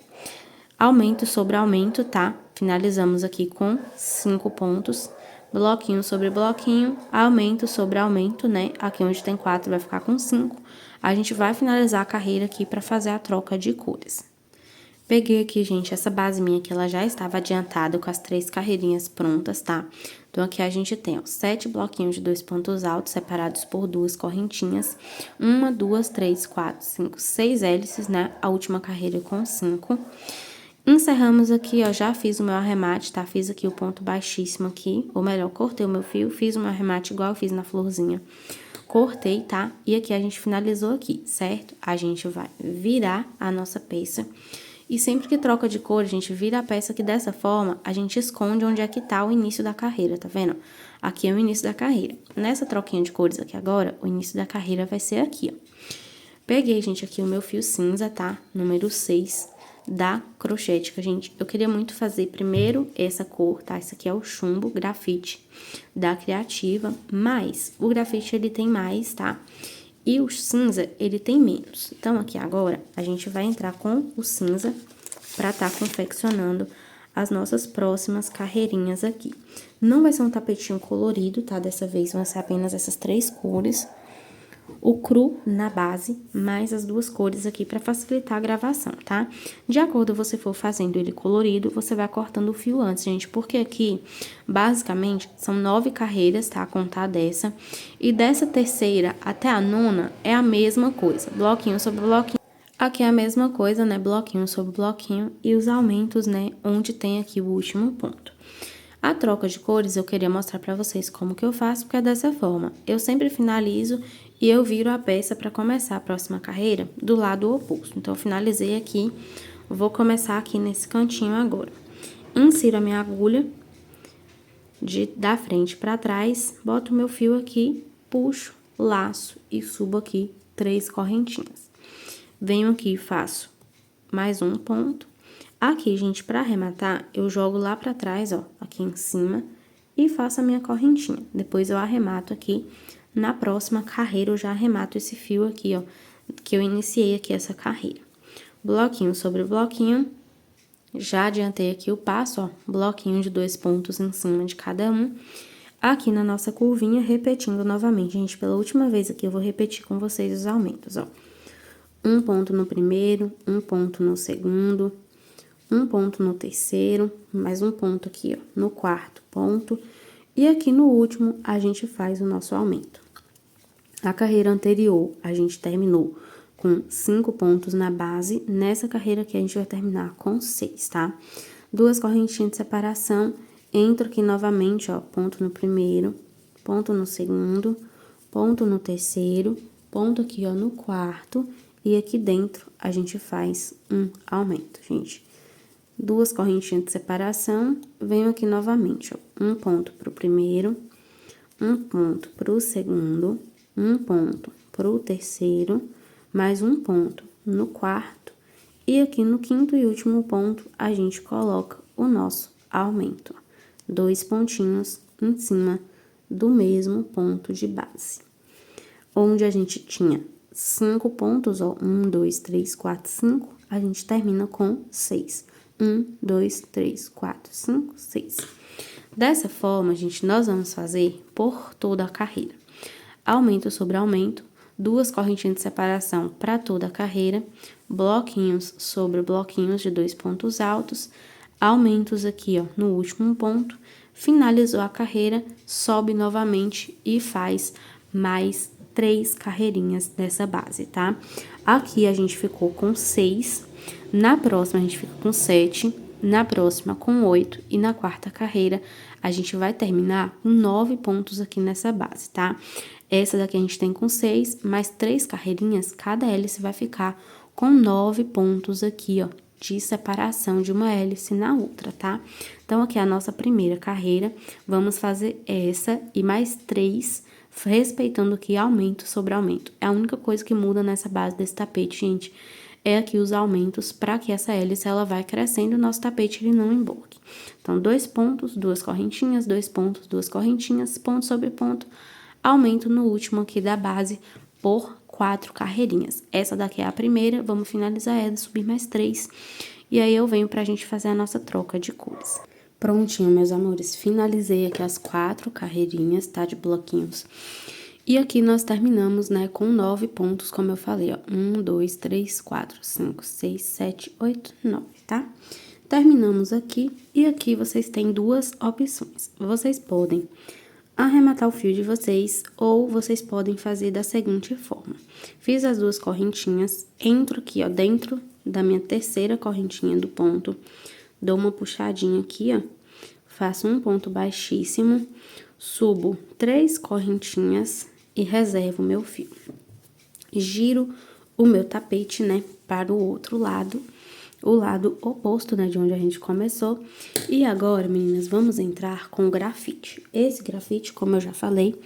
Aumento sobre aumento, tá? Finalizamos aqui com 5 pontos, bloquinho sobre bloquinho, aumento sobre aumento, né? Aqui onde tem 4 vai ficar com 5. A gente vai finalizar a carreira aqui pra fazer a troca de cores. Peguei aqui, gente, essa base minha que ela já estava adiantada com as 3 carreirinhas prontas, tá? Então, aqui a gente tem, ó, 7 bloquinhos de 2 pontos altos separados por 2 correntinhas. 1, 2, 3, 4, 5, 6 hélices, né? A última carreira com 5. Encerramos aqui, ó, já fiz o meu arremate, tá? Fiz aqui o ponto baixíssimo aqui, ou melhor, cortei o meu fio, fiz o meu arremate igual eu fiz na florzinha. Cortei, tá? E aqui a gente finalizou aqui, certo? A gente vai virar a nossa peça. E sempre que troca de cor, a gente vira a peça que dessa forma, a gente esconde onde é que tá o início da carreira, tá vendo? Aqui é o início da carreira. Nessa troquinha de cores aqui agora, o início da carreira vai ser aqui, ó. Peguei, gente, aqui o meu fio cinza, tá? Número 6 da crochêtica, gente. Eu queria muito fazer primeiro essa cor, tá? Esse aqui é o chumbo grafite da Criativa, mas o grafite ele tem mais, tá? E o cinza, ele tem menos. Então, aqui agora, a gente vai entrar com o cinza pra tá confeccionando as nossas próximas carreirinhas aqui. Não vai ser um tapetinho colorido, tá? Dessa vez vão ser apenas essas 3 cores. o cru na base, mais as duas cores aqui para facilitar a gravação, tá? De acordo você for fazendo ele colorido, você vai cortando o fio antes, gente, porque aqui, basicamente, são 9 carreiras, tá? A contar dessa. E dessa terceira até a nona é a mesma coisa, bloquinho sobre bloquinho. Aqui é a mesma coisa, né? Bloquinho sobre bloquinho e os aumentos, né? Onde tem aqui o último ponto. A troca de cores eu queria mostrar pra vocês como que eu faço, porque é dessa forma. Eu sempre finalizo e eu viro a peça pra começar a próxima carreira do lado oposto. Então, eu finalizei aqui, vou começar aqui nesse cantinho agora. Insiro a minha agulha da frente pra trás, boto o meu fio aqui, puxo, laço e subo aqui 3 correntinhas. Venho aqui e faço mais um ponto. Aqui, gente, pra arrematar, eu jogo lá pra trás, ó, aqui em cima, e faço a minha correntinha. Depois eu arremato aqui, na próxima carreira eu já arremato esse fio aqui, ó, que eu iniciei aqui essa carreira. Bloquinho sobre bloquinho, já adiantei aqui o passo, ó, bloquinho de 2 pontos em cima de cada um. Aqui na nossa curvinha, repetindo novamente, gente, pela última vez aqui eu vou repetir com vocês os aumentos, ó. Um ponto no primeiro, um ponto no segundo, um ponto no terceiro, mais um ponto aqui, ó, no quarto ponto. E aqui no último, a gente faz o nosso aumento. A carreira anterior, a gente terminou com 5 pontos na base. Nessa carreira aqui, a gente vai terminar com 6, tá? 2 correntinhas de separação. Entro aqui novamente, ó, ponto no primeiro, ponto no segundo, ponto no terceiro, ponto aqui, ó, no quarto. E aqui dentro, a gente faz um aumento, gente. 2 correntinhas de separação, venho aqui novamente, ó, um ponto pro primeiro, um ponto pro segundo, um ponto pro terceiro, mais um ponto no quarto, e aqui no quinto e último ponto, a gente coloca o nosso aumento, ó, 2 pontinhos em cima do mesmo ponto de base. Onde a gente tinha 5 pontos, ó, 1, 2, 3, 4, 5, a gente termina com 6. 1, 2, 3, 4, 5, 6. Dessa forma, gente, nós vamos fazer por toda a carreira. Aumento sobre aumento, 2 correntinhas de separação para toda a carreira, bloquinhos sobre bloquinhos de 2 pontos altos, aumentos aqui, ó, no último ponto, finalizou a carreira, sobe novamente e faz mais 3 carreirinhas dessa base, tá? Aqui a gente ficou com 6, na próxima a gente fica com 7, na próxima com 8 e na quarta carreira a gente vai terminar com 9 pontos aqui nessa base, tá? Essa daqui a gente tem com 6, mais 3 carreirinhas, cada hélice vai ficar com 9 pontos aqui, ó, de separação de uma hélice na outra, tá? Então, aqui é a nossa primeira carreira, vamos fazer essa e mais 3, respeitando aqui aumento sobre aumento. É a única coisa que muda nessa base desse tapete, gente, é aqui os aumentos para que essa hélice, ela vai crescendo e o nosso tapete, ele não emborque. Então, 2 pontos, 2 correntinhas, 2 pontos, 2 correntinhas, ponto sobre ponto, aumento no último aqui da base por 4 carreirinhas. Essa daqui é a primeira, vamos finalizar ela, subir mais 3. E aí, eu venho pra gente fazer a nossa troca de cores. Prontinho, meus amores, finalizei aqui as 4 carreirinhas, tá, de bloquinhos. E aqui nós terminamos, né, com 9 pontos, como eu falei, ó, 1, 2, 3, 4, 5, 6, 7, 8, 9, tá? Terminamos aqui, e aqui vocês têm 2 opções. Vocês podem arrematar o fio de vocês, ou vocês podem fazer da seguinte forma. Fiz as 2 correntinhas, entro aqui, ó, dentro da minha terceira correntinha do ponto, dou uma puxadinha aqui, ó, faço um ponto baixíssimo, subo 3 correntinhas e reservo o meu fio. Giro o meu tapete, né, para o outro lado, o lado oposto, né, de onde a gente começou. E agora, meninas, vamos entrar com o grafite. Esse grafite, como eu já falei,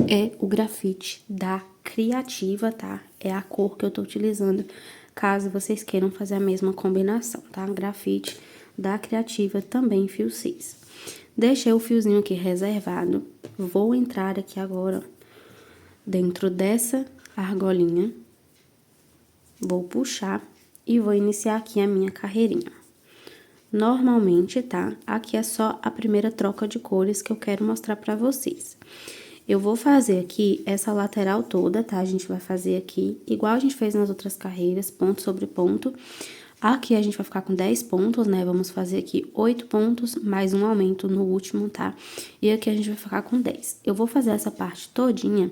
é o grafite da Criativa, tá? É a cor que eu tô utilizando, caso vocês queiram fazer a mesma combinação, tá? Grafite da Criativa, também fio 6. Deixei o fiozinho aqui reservado, vou entrar aqui agora dentro dessa argolinha, vou puxar e vou iniciar aqui a minha carreirinha. Normalmente, tá? Aqui é só a primeira troca de cores que eu quero mostrar pra vocês. Eu vou fazer aqui essa lateral toda, tá? A gente vai fazer aqui, igual a gente fez nas outras carreiras, ponto sobre ponto. Aqui a gente vai ficar com 10 pontos, né? Vamos fazer aqui 8 pontos, mais um aumento no último, tá? E aqui a gente vai ficar com 10. Eu vou fazer essa parte todinha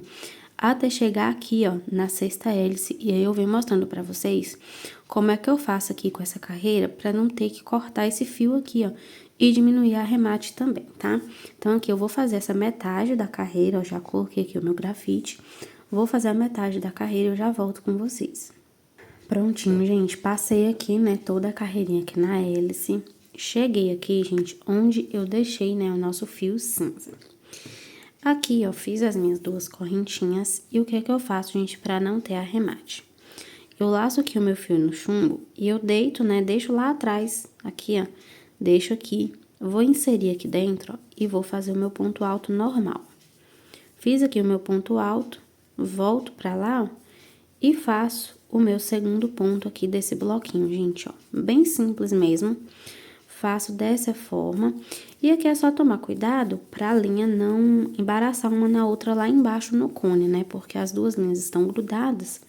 até chegar aqui, ó, na sexta hélice. E aí eu venho mostrando pra vocês como é que eu faço aqui com essa carreira pra não ter que cortar esse fio aqui, ó, e diminuir a arremate também, tá? Então, aqui eu vou fazer essa metade da carreira, eu já coloquei aqui o meu grafite. Vou fazer a metade da carreira e eu já volto com vocês. Prontinho, gente, passei aqui, né, toda a carreirinha aqui na hélice. Cheguei aqui, gente, onde eu deixei, né, o nosso fio cinza. Aqui, ó, fiz as minhas duas correntinhas e o que é que eu faço, gente, pra não ter arremate? Eu laço aqui o meu fio no chumbo e eu deito, né, deixo lá atrás, aqui, ó, deixo aqui, vou inserir aqui dentro, ó, e vou fazer o meu ponto alto normal. Fiz aqui o meu ponto alto, volto pra lá, ó, e faço o meu segundo ponto aqui desse bloquinho, gente, ó, bem simples mesmo. Faço dessa forma, e aqui é só tomar cuidado pra linha não embaraçar uma na outra lá embaixo no cone, né, porque as duas linhas estão grudadas.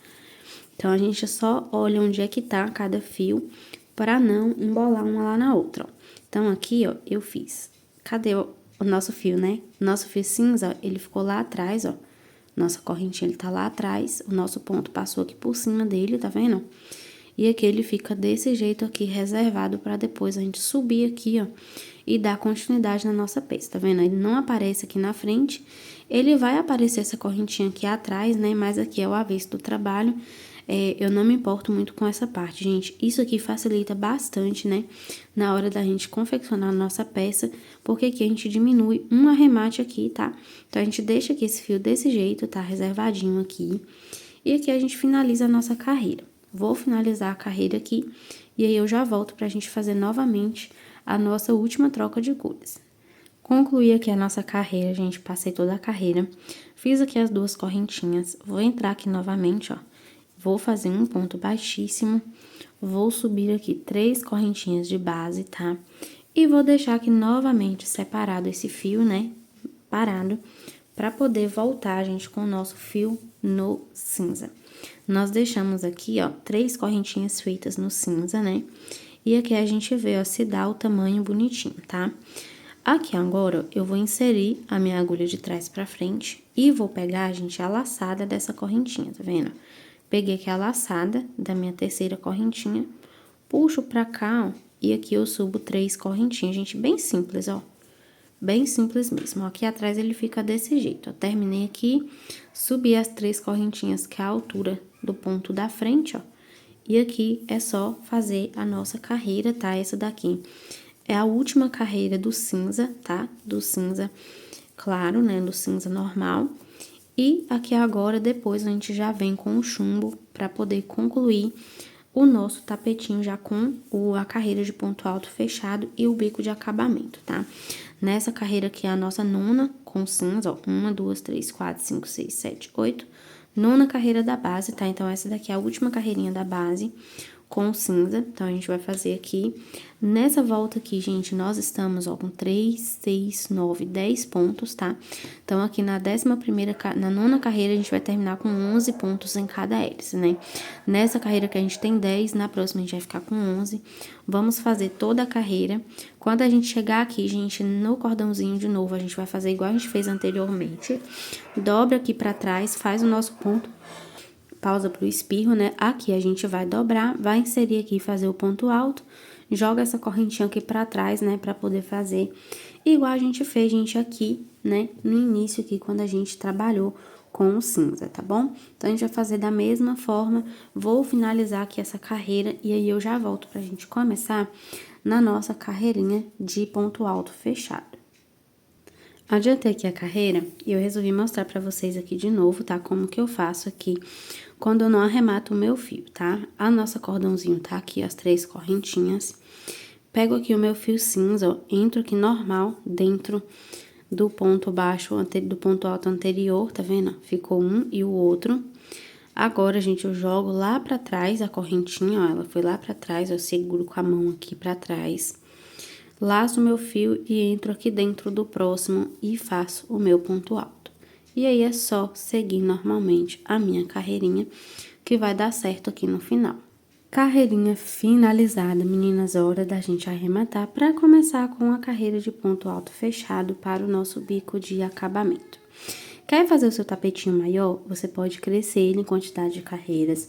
Então, a gente só olha onde é que tá cada fio pra não embolar uma lá na outra, ó. Então, aqui, ó, eu fiz. Cadê o nosso fio, né? O nosso fio cinza, ó, ele ficou lá atrás, ó. Nossa correntinha, ele tá lá atrás. O nosso ponto passou aqui por cima dele, tá vendo? E aqui ele fica desse jeito aqui, reservado pra depois a gente subir aqui, ó, e dar continuidade na nossa peça, tá vendo? Ele não aparece aqui na frente, ele vai aparecer essa correntinha aqui atrás, né? Mas aqui é o avesso do trabalho. Eu não me importo muito com essa parte, gente. Isso aqui facilita bastante, né? Na hora da gente confeccionar a nossa peça, porque aqui a gente diminui um arremate aqui, tá? Então, a gente deixa aqui esse fio desse jeito, tá? Reservadinho aqui. E aqui a gente finaliza a nossa carreira. Vou finalizar a carreira aqui, e aí eu já volto pra gente fazer novamente a nossa última troca de agulhas. Concluí aqui a nossa carreira, gente, passei toda a carreira, fiz aqui as duas correntinhas, vou entrar aqui novamente, ó, vou fazer um ponto baixíssimo, vou subir aqui 3 correntinhas de base, tá? E vou deixar aqui novamente separado esse fio, né, parado, pra poder voltar, gente, com o nosso fio no cinza. Nós deixamos aqui, ó, 3 correntinhas feitas no cinza, né? E aqui a gente vê, ó, se dá o tamanho bonitinho, tá? Aqui agora, eu vou inserir a minha agulha de trás pra frente e vou pegar, gente, a laçada dessa correntinha, tá vendo? Peguei aqui a laçada da minha terceira correntinha, puxo pra cá, ó, e aqui eu subo 3 correntinhas, gente, bem simples, ó. Bem simples mesmo. Aqui atrás ele fica desse jeito. Eu terminei aqui, subi as 3 correntinhas, que é a altura do ponto da frente, ó. E aqui é só fazer a nossa carreira, tá? Essa daqui é a última carreira do cinza, tá? Do cinza claro, né? Do cinza normal. E aqui agora, depois, a gente já vem com o chumbo pra poder concluir o nosso tapetinho já com a carreira de ponto alto fechado e o bico de acabamento, tá? Nessa carreira aqui é a nossa nona com cinza, ó, 1, 2, 3, 4, 5, 6, 7, 8, nona carreira da base, tá? Então, essa daqui é a última carreirinha da base com cinza, então, a gente vai fazer aqui. Nessa volta aqui, gente, nós estamos, ó, com 3, 6, 9, 10 pontos, tá? Então, aqui na na nona carreira, a gente vai terminar com 11 pontos em cada hélice, né? Nessa carreira que a gente tem 10, na próxima a gente vai ficar com 11. Vamos fazer toda a carreira. Quando a gente chegar aqui, gente, no cordãozinho de novo, a gente vai fazer igual a gente fez anteriormente. Dobra aqui pra trás, faz o nosso ponto. Pausa pro espirro, né? Aqui a gente vai dobrar, vai inserir aqui e fazer o ponto alto, joga essa correntinha aqui pra trás, né? Pra poder fazer igual a gente fez, gente, aqui, né? No início aqui, quando a gente trabalhou com o cinza, tá bom? Então, a gente vai fazer da mesma forma, vou finalizar aqui essa carreira e aí eu já volto pra gente começar na nossa carreirinha de ponto alto fechado. Adiantei aqui a carreira e eu resolvi mostrar pra vocês aqui de novo, tá? Como que eu faço aqui quando eu não arremato o meu fio, tá? A nossa cordãozinho tá aqui, as 3 correntinhas. Pego aqui o meu fio cinza, ó, entro aqui normal dentro do ponto baixo, do ponto alto anterior, tá vendo? Ficou um e o outro. Agora, gente, eu jogo lá pra trás a correntinha, ó, ela foi lá pra trás, eu seguro com a mão aqui pra trás. Laço o meu fio e entro aqui dentro do próximo e faço o meu ponto alto. E aí, é só seguir normalmente a minha carreirinha, que vai dar certo aqui no final. Carreirinha finalizada, meninas, hora da gente arrematar para começar com a carreira de ponto alto fechado para o nosso bico de acabamento. Quer fazer o seu tapetinho maior? Você pode crescer ele em quantidade de carreiras.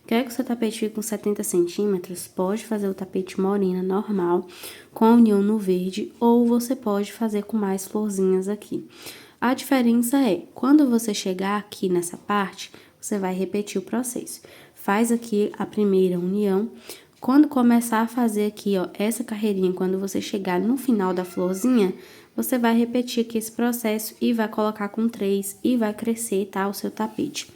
Quer que o seu tapete fique com 70 centímetros? Pode fazer o tapete morena normal, com a união no verde, ou você pode fazer com mais florzinhas aqui. A diferença é, quando você chegar aqui nessa parte, você vai repetir o processo. Faz aqui a primeira união. Quando começar a fazer aqui, ó, essa carreirinha, quando você chegar no final da florzinha, você vai repetir aqui esse processo e vai colocar com 3 e vai crescer, tá, o seu tapete.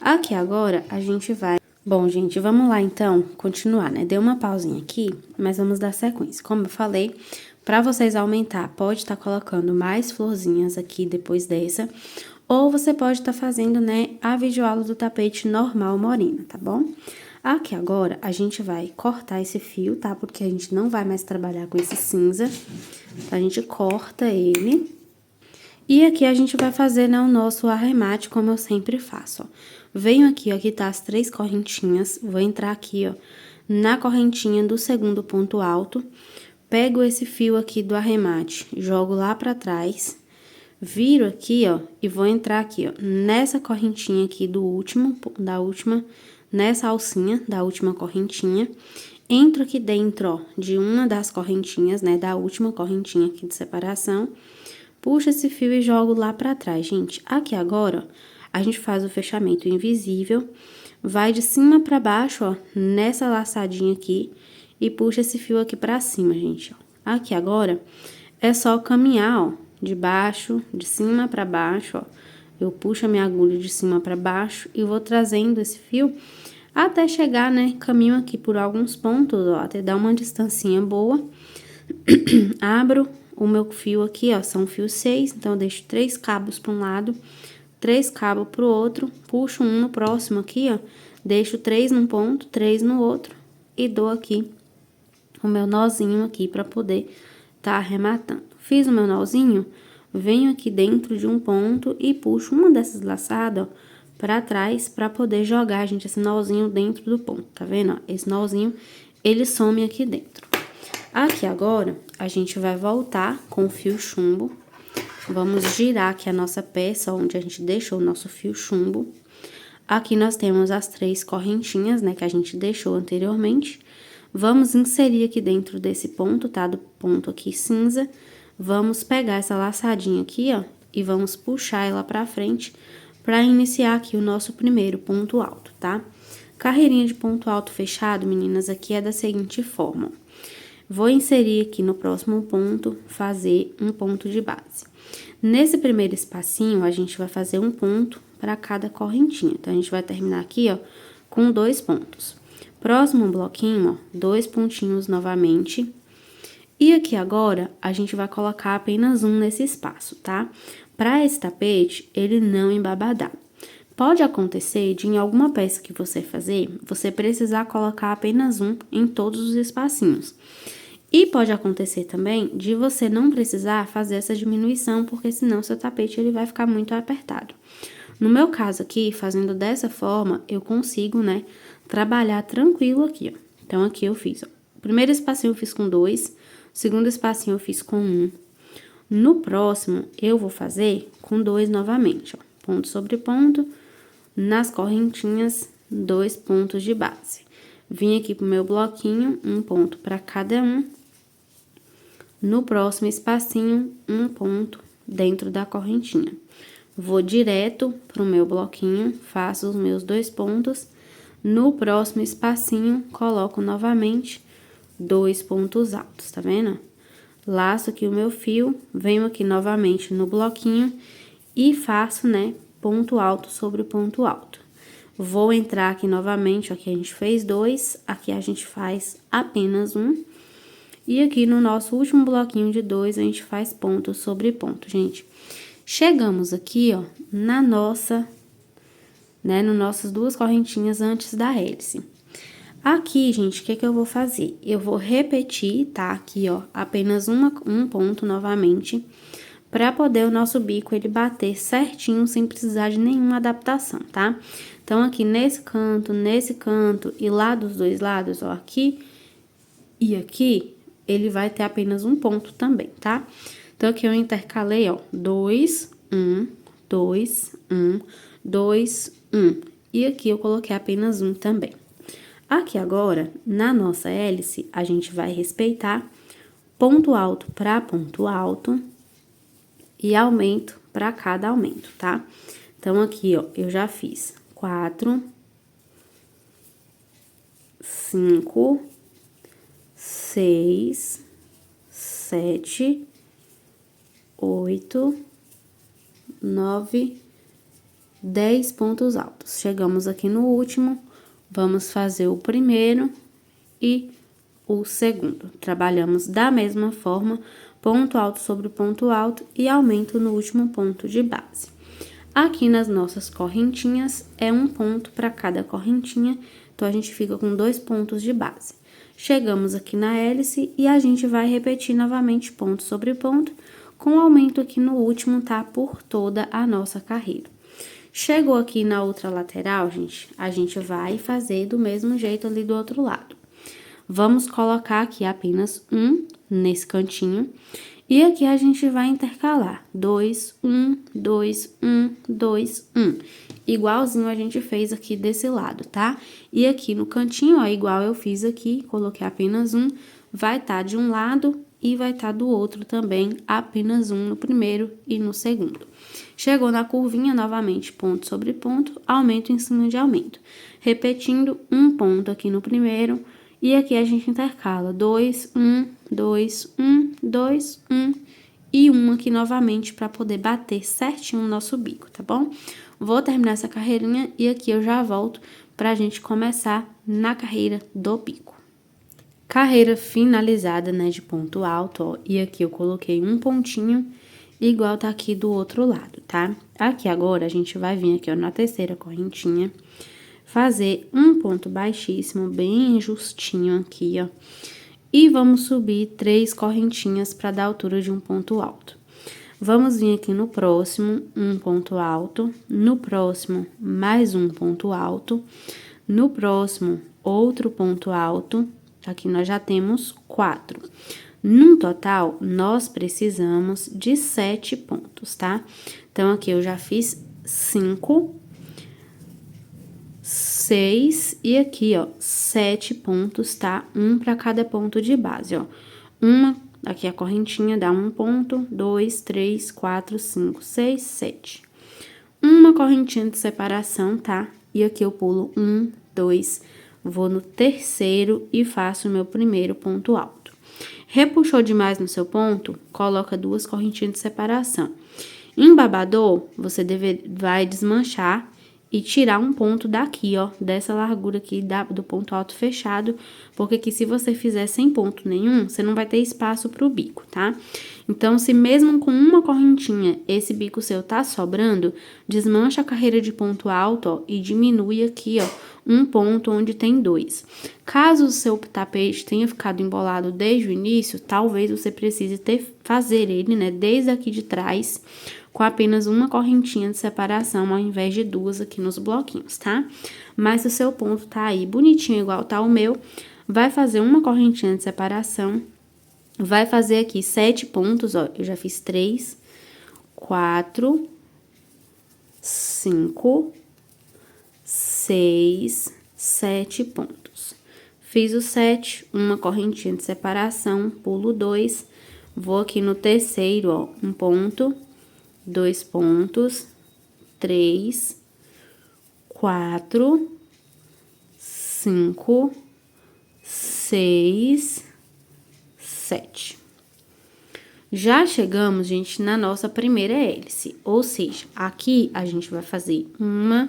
Aqui agora, a gente vai... Bom, gente, vamos lá então, continuar, né? Deu uma pausinha aqui, mas vamos dar sequência. Como eu falei, para vocês aumentar, pode estar colocando mais florzinhas aqui depois dessa, ou você pode estar fazendo, né, a videoaula do tapete normal morena, tá bom? Aqui agora, a gente vai cortar esse fio, tá? Porque a gente não vai mais trabalhar com esse cinza. Então, a gente corta ele. E aqui a gente vai fazer, né, o nosso arremate, como eu sempre faço, ó. Venho aqui, ó, aqui tá as 3 correntinhas. Vou entrar aqui, ó, na correntinha do segundo ponto alto. Pego esse fio aqui do arremate, jogo lá pra trás. Viro aqui, ó, e vou entrar aqui, ó, nessa correntinha aqui do último, nessa alcinha da última correntinha. Entro aqui dentro, ó, de uma das correntinhas, né, da última correntinha aqui de separação. Puxo esse fio e jogo lá pra trás, gente. Aqui agora, ó, a gente faz o fechamento invisível, vai de cima pra baixo, ó, nessa laçadinha aqui, e puxa esse fio aqui pra cima, gente, ó. Aqui agora, é só caminhar, ó, de cima pra baixo, ó. Eu puxo a minha agulha de cima pra baixo e vou trazendo esse fio até chegar, né, caminho aqui por alguns pontos, ó, até dar uma distancinha boa. Abro o meu fio aqui, ó, são fios 6, então eu deixo 3 cabos pra um lado, 3 cabos pro outro, puxo um no próximo aqui, ó, deixo 3 num ponto, 3 no outro e dou aqui o meu nozinho aqui pra poder tá arrematando. Fiz o meu nozinho, venho aqui dentro de um ponto e puxo uma dessas laçadas, ó, pra trás, pra poder jogar, gente, esse nozinho dentro do ponto, tá vendo, ó? Esse nozinho, ele some aqui dentro. Aqui agora, a gente vai voltar com o fio chumbo. Vamos girar aqui a nossa peça, onde a gente deixou o nosso fio chumbo. Aqui nós temos as 3 correntinhas, né, que a gente deixou anteriormente. Vamos inserir aqui dentro desse ponto, tá? Do ponto aqui cinza. Vamos pegar essa laçadinha aqui, ó, e vamos puxar ela pra frente pra iniciar aqui o nosso primeiro ponto alto, tá? Carreirinha de ponto alto fechado, meninas, aqui é da seguinte forma. Vou inserir aqui no próximo ponto, fazer um ponto de base. Nesse primeiro espacinho, a gente vai fazer um ponto para cada correntinha. Então, a gente vai terminar aqui, ó, com 2 pontos. Próximo bloquinho, ó, 2 pontinhos novamente. E aqui agora, a gente vai colocar apenas um nesse espaço, tá? Para esse tapete, ele não embabadar. Pode acontecer de, em alguma peça que você fazer, você precisar colocar apenas um em todos os espacinhos. E pode acontecer também de você não precisar fazer essa diminuição, porque senão seu tapete ele vai ficar muito apertado. No meu caso aqui, fazendo dessa forma, eu consigo, né, trabalhar tranquilo aqui, ó. Então, aqui eu fiz, ó. O primeiro espacinho eu fiz com 2, o segundo espacinho eu fiz com 1. No próximo, eu vou fazer com 2 novamente, ó. Ponto sobre ponto, nas correntinhas, 2 pontos de base. Vim aqui pro meu bloquinho, um ponto para cada um. No próximo espacinho, um ponto dentro da correntinha. Vou direto pro meu bloquinho, faço os meus 2 pontos. No próximo espacinho, coloco novamente 2 pontos altos, tá vendo? Laço aqui o meu fio, venho aqui novamente no bloquinho e faço, né, ponto alto sobre ponto alto. Vou entrar aqui novamente, aqui a gente fez 2, aqui a gente faz apenas 1. E aqui no nosso último bloquinho de 2, a gente faz ponto sobre ponto, gente. Chegamos aqui, ó, na nossa, né, no nossas 2 correntinhas antes da hélice. Aqui, gente, o que que eu vou fazer? Eu vou repetir, tá? Aqui, ó, apenas um ponto novamente. para poder o nosso bico ele bater certinho, sem precisar de nenhuma adaptação, tá? Então, aqui nesse canto e lá dos dois lados, ó, aqui e aqui, ele vai ter apenas um ponto também, tá? Então, aqui eu intercalei, ó, 2, 1, 2, 1, 2, 1. E aqui eu coloquei apenas um também. Aqui agora, na nossa hélice, a gente vai respeitar ponto alto para ponto alto e aumento para cada aumento, tá? Então, aqui, ó, eu já fiz 4, 5, 6, 7, 8, 9, 10 pontos altos. Chegamos aqui no último, vamos fazer o primeiro e o segundo. Trabalhamos da mesma forma, ponto alto sobre ponto alto e aumento no último ponto de base. Aqui nas nossas correntinhas, é um ponto para cada correntinha, então a gente fica com 2 pontos de base. Chegamos aqui na hélice e a gente vai repetir novamente ponto sobre ponto, com aumento aqui no último, tá? Por toda a nossa carreira. Chegou aqui na outra lateral, gente, a gente vai fazer do mesmo jeito ali do outro lado. Vamos colocar aqui apenas um nesse cantinho. E aqui a gente vai intercalar 2, 1, 2, 1, 2, 1. Igualzinho a gente fez aqui desse lado, tá? E aqui no cantinho, ó, igual eu fiz aqui, coloquei apenas um, vai estar de um lado e vai estar do outro também, apenas um no primeiro e no segundo. Chegou na curvinha, novamente, ponto sobre ponto, aumento em cima de aumento. Repetindo, um ponto aqui no primeiro, e aqui a gente intercala 2, 1, 2, 1, 2, 1 e 1 aqui novamente para poder bater certinho o nosso bico, tá bom? Vou terminar essa carreirinha e aqui eu já volto pra gente começar na carreira do bico. Carreira finalizada, né, de ponto alto, ó, e aqui eu coloquei um pontinho igual tá aqui do outro lado, tá? Aqui agora a gente vai vir aqui, ó, na terceira correntinha, fazer um ponto baixíssimo, bem justinho aqui, ó. E vamos subir 3 correntinhas para dar a altura de um ponto alto. Vamos vir aqui no próximo, um ponto alto. No próximo, mais um ponto alto. No próximo, outro ponto alto. Aqui nós já temos 4. No total, nós precisamos de 7 pontos, tá? Então, aqui eu já fiz 5, 6 e aqui, ó, 7 pontos, tá? Um para cada ponto de base, ó. Aqui a correntinha dá um ponto, 2, 3, 4, 5, 6, 7. Uma correntinha de separação, tá? E aqui eu pulo 1, 2, vou no terceiro e faço o meu primeiro ponto alto. Repuxou demais no seu ponto, coloca 2 correntinhas de separação. Em babador, você vai desmanchar e tirar um ponto daqui, ó, dessa largura aqui do ponto alto fechado, porque aqui se você fizer sem ponto nenhum, você não vai ter espaço pro bico, tá? Então, se mesmo com uma correntinha esse bico seu tá sobrando, desmancha a carreira de ponto alto, ó, e diminui aqui, ó, um ponto onde tem 2. Caso o seu tapete tenha ficado embolado desde o início, talvez você precise fazer ele, né, desde aqui de trás, com apenas uma correntinha de separação, ao invés de 2 aqui nos bloquinhos, tá? Mas se o seu ponto tá aí bonitinho, igual tá o meu, vai fazer uma correntinha de separação, vai fazer aqui 7 pontos, ó, eu já fiz 3, 4, 5, 6, 7 pontos. Fiz o 7, uma correntinha de separação, pulo 2, vou aqui no terceiro, ó, um ponto, 2 pontos, 3, 4, 5, 6, 7. Já chegamos, gente, na nossa primeira hélice, ou seja, aqui a gente vai fazer 1,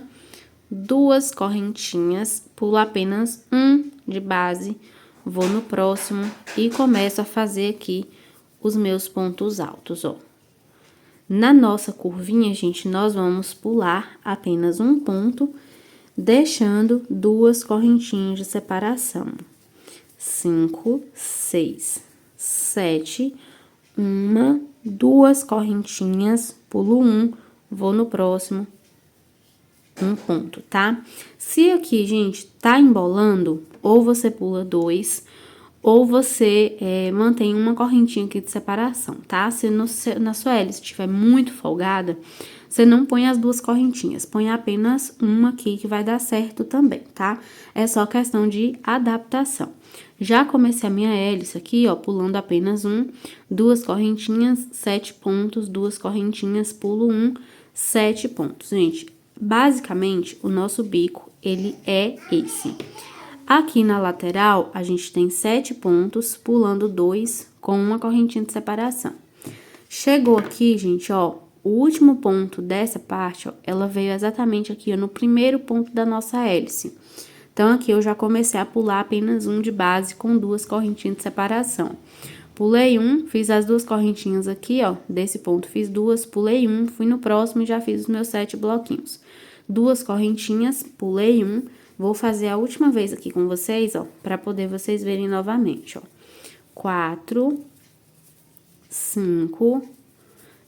2 correntinhas, pulo apenas 1 de base, vou no próximo e começo a fazer aqui os meus pontos altos, ó. Na nossa curvinha, gente, nós vamos pular apenas um ponto, deixando 2 correntinhas de separação. 5, 6, 7, uma, duas correntinhas, pulo um, vou no próximo, um ponto, tá? Se aqui, gente, tá embolando, ou você pula dois, ou você mantém uma correntinha aqui de separação, tá? Se na sua hélice estiver muito folgada, você não põe as duas correntinhas, põe apenas uma aqui que vai dar certo também, tá? É só questão de adaptação. Já comecei a minha hélice aqui, ó, pulando apenas um, duas correntinhas, 7 pontos, duas correntinhas, pulo um, 7 pontos. Gente, basicamente, o nosso bico, ele é esse. Aqui na lateral, a gente tem 7 pontos, pulando 2 com uma correntinha de separação. Chegou aqui, gente, ó, o último ponto dessa parte, ó, ela veio exatamente aqui, ó, no primeiro ponto da nossa hélice. Então, aqui eu já comecei a pular apenas um de base com duas correntinhas de separação. Pulei um, fiz as duas correntinhas aqui, ó, desse ponto fiz duas, pulei um, fui no próximo e já fiz os meus 7 bloquinhos. Duas correntinhas, pulei um, vou fazer a última vez aqui com vocês, ó, pra poder vocês verem novamente, ó. 4, 5,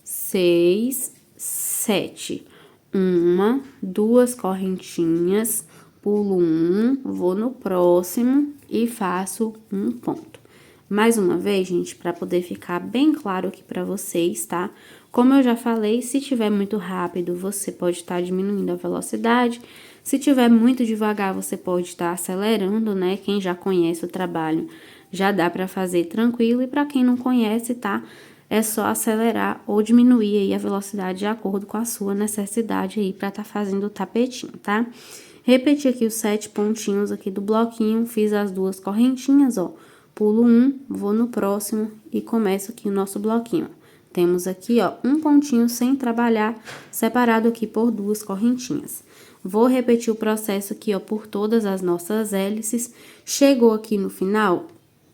6, 7. Uma, duas correntinhas, pulo um, vou no próximo e faço um ponto. Mais uma vez, gente, para poder ficar bem claro aqui para vocês, tá? Como eu já falei, se tiver muito rápido, você pode estar diminuindo a velocidade. Se tiver muito devagar, você pode estar acelerando, né? Quem já conhece o trabalho, já dá para fazer tranquilo. E para quem não conhece, tá? É só acelerar ou diminuir aí a velocidade de acordo com a sua necessidade aí para estar fazendo o tapetinho, tá? Repeti aqui os 7 pontinhos aqui do bloquinho, fiz as duas correntinhas, ó. Pulo um, vou no próximo e começo aqui o nosso bloquinho. Temos aqui, ó, um pontinho sem trabalhar, separado aqui por duas correntinhas. Vou repetir o processo aqui, ó, por todas as nossas hélices. Chegou aqui no final,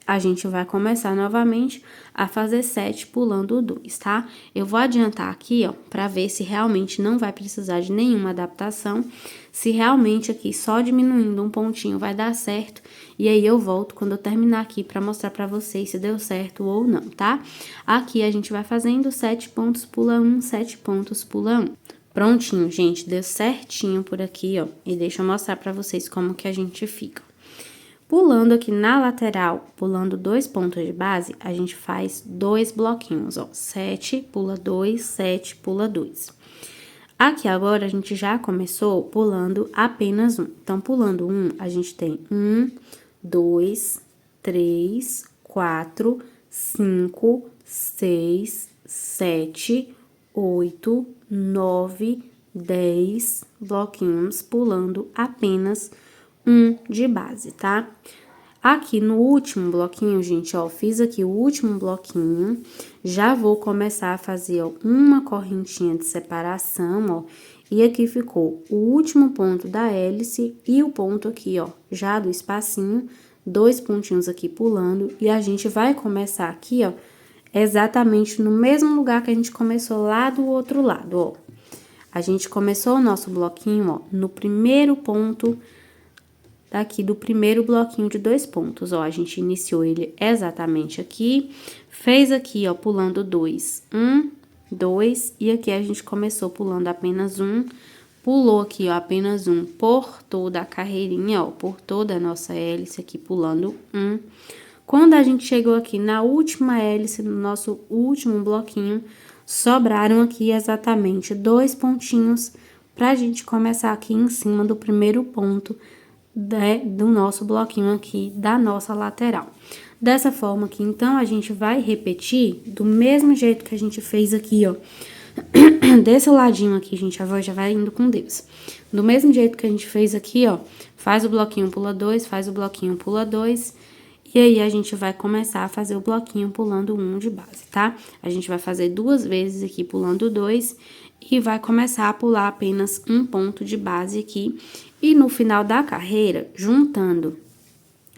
a gente vai começar novamente a fazer 7 pulando 2, tá? Eu vou adiantar aqui, ó, pra ver se realmente não vai precisar de nenhuma adaptação, se realmente aqui só diminuindo um pontinho vai dar certo, e aí eu volto quando eu terminar aqui pra mostrar pra vocês se deu certo ou não, tá? Aqui a gente vai fazendo 7 pontos, pula 1, 7 pontos, pula 1. Prontinho, gente, deu certinho por aqui, ó, e deixa eu mostrar pra vocês como que a gente fica. Pulando aqui na lateral, pulando 2 pontos de base, a gente faz 2 bloquinhos, ó. 7, pula 2, 7, pula 2. Aqui agora, a gente já começou pulando apenas um. Então, pulando um, a gente tem 1, 2, 3, 4, 5, 6, 7, 8, 9, 10 bloquinhos, pulando apenas um de base, tá? Aqui no último bloquinho, gente, ó, fiz aqui o último bloquinho, já vou começar a fazer, ó, uma correntinha de separação, ó, e aqui ficou o último ponto da hélice e o ponto aqui, ó, já do espacinho, 2 pontinhos aqui pulando, e a gente vai começar aqui, ó, exatamente no mesmo lugar que a gente começou lá do outro lado, ó. A gente começou o nosso bloquinho, ó, no primeiro ponto daqui do primeiro bloquinho de 2 pontos, ó, a gente iniciou ele exatamente aqui, fez aqui, ó, pulando 2, 1, 2, e aqui a gente começou pulando apenas um, pulou aqui, ó, apenas um por toda a carreirinha, ó, por toda a nossa hélice aqui, pulando um. Quando a gente chegou aqui na última hélice, no nosso último bloquinho, sobraram aqui exatamente 2 pontinhos pra gente começar aqui em cima do primeiro ponto do nosso bloquinho aqui, da nossa lateral. Dessa forma aqui, então, a gente vai repetir do mesmo jeito que a gente fez aqui, ó. Desse ladinho aqui, gente, a voz já vai indo com Deus. Do mesmo jeito que a gente fez aqui, ó, faz o bloquinho, pula 2, faz o bloquinho, pula 2. E aí, a gente vai começar a fazer o bloquinho pulando 1 de base, tá? A gente vai fazer 2 vezes aqui pulando 2 e vai começar a pular apenas um ponto de base aqui. E no final da carreira, juntando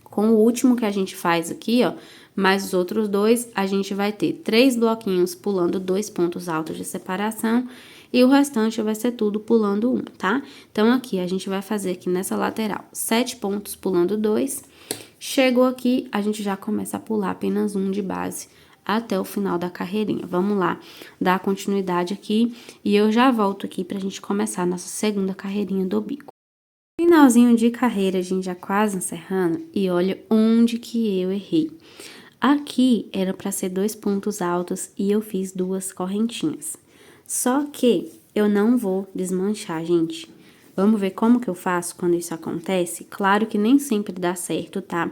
com o último que a gente faz aqui, ó, mais os outros 2, a gente vai ter 3 bloquinhos pulando 2 pontos altos de separação e o restante vai ser tudo pulando 1, tá? Então, aqui a gente vai fazer aqui nessa lateral 7 pontos pulando 2. Chegou aqui, a gente já começa a pular apenas 1 de base até o final da carreirinha. Vamos lá, dar continuidade aqui e eu já volto aqui pra gente começar a nossa segunda carreirinha do bico. Finalzinho de carreira, a gente já quase encerrando e olha onde que eu errei. Aqui era para ser 2 pontos altos e eu fiz 2 correntinhas. Só que eu não vou desmanchar, gente. Vamos ver como que eu faço quando isso acontece? Claro que nem sempre dá certo, tá?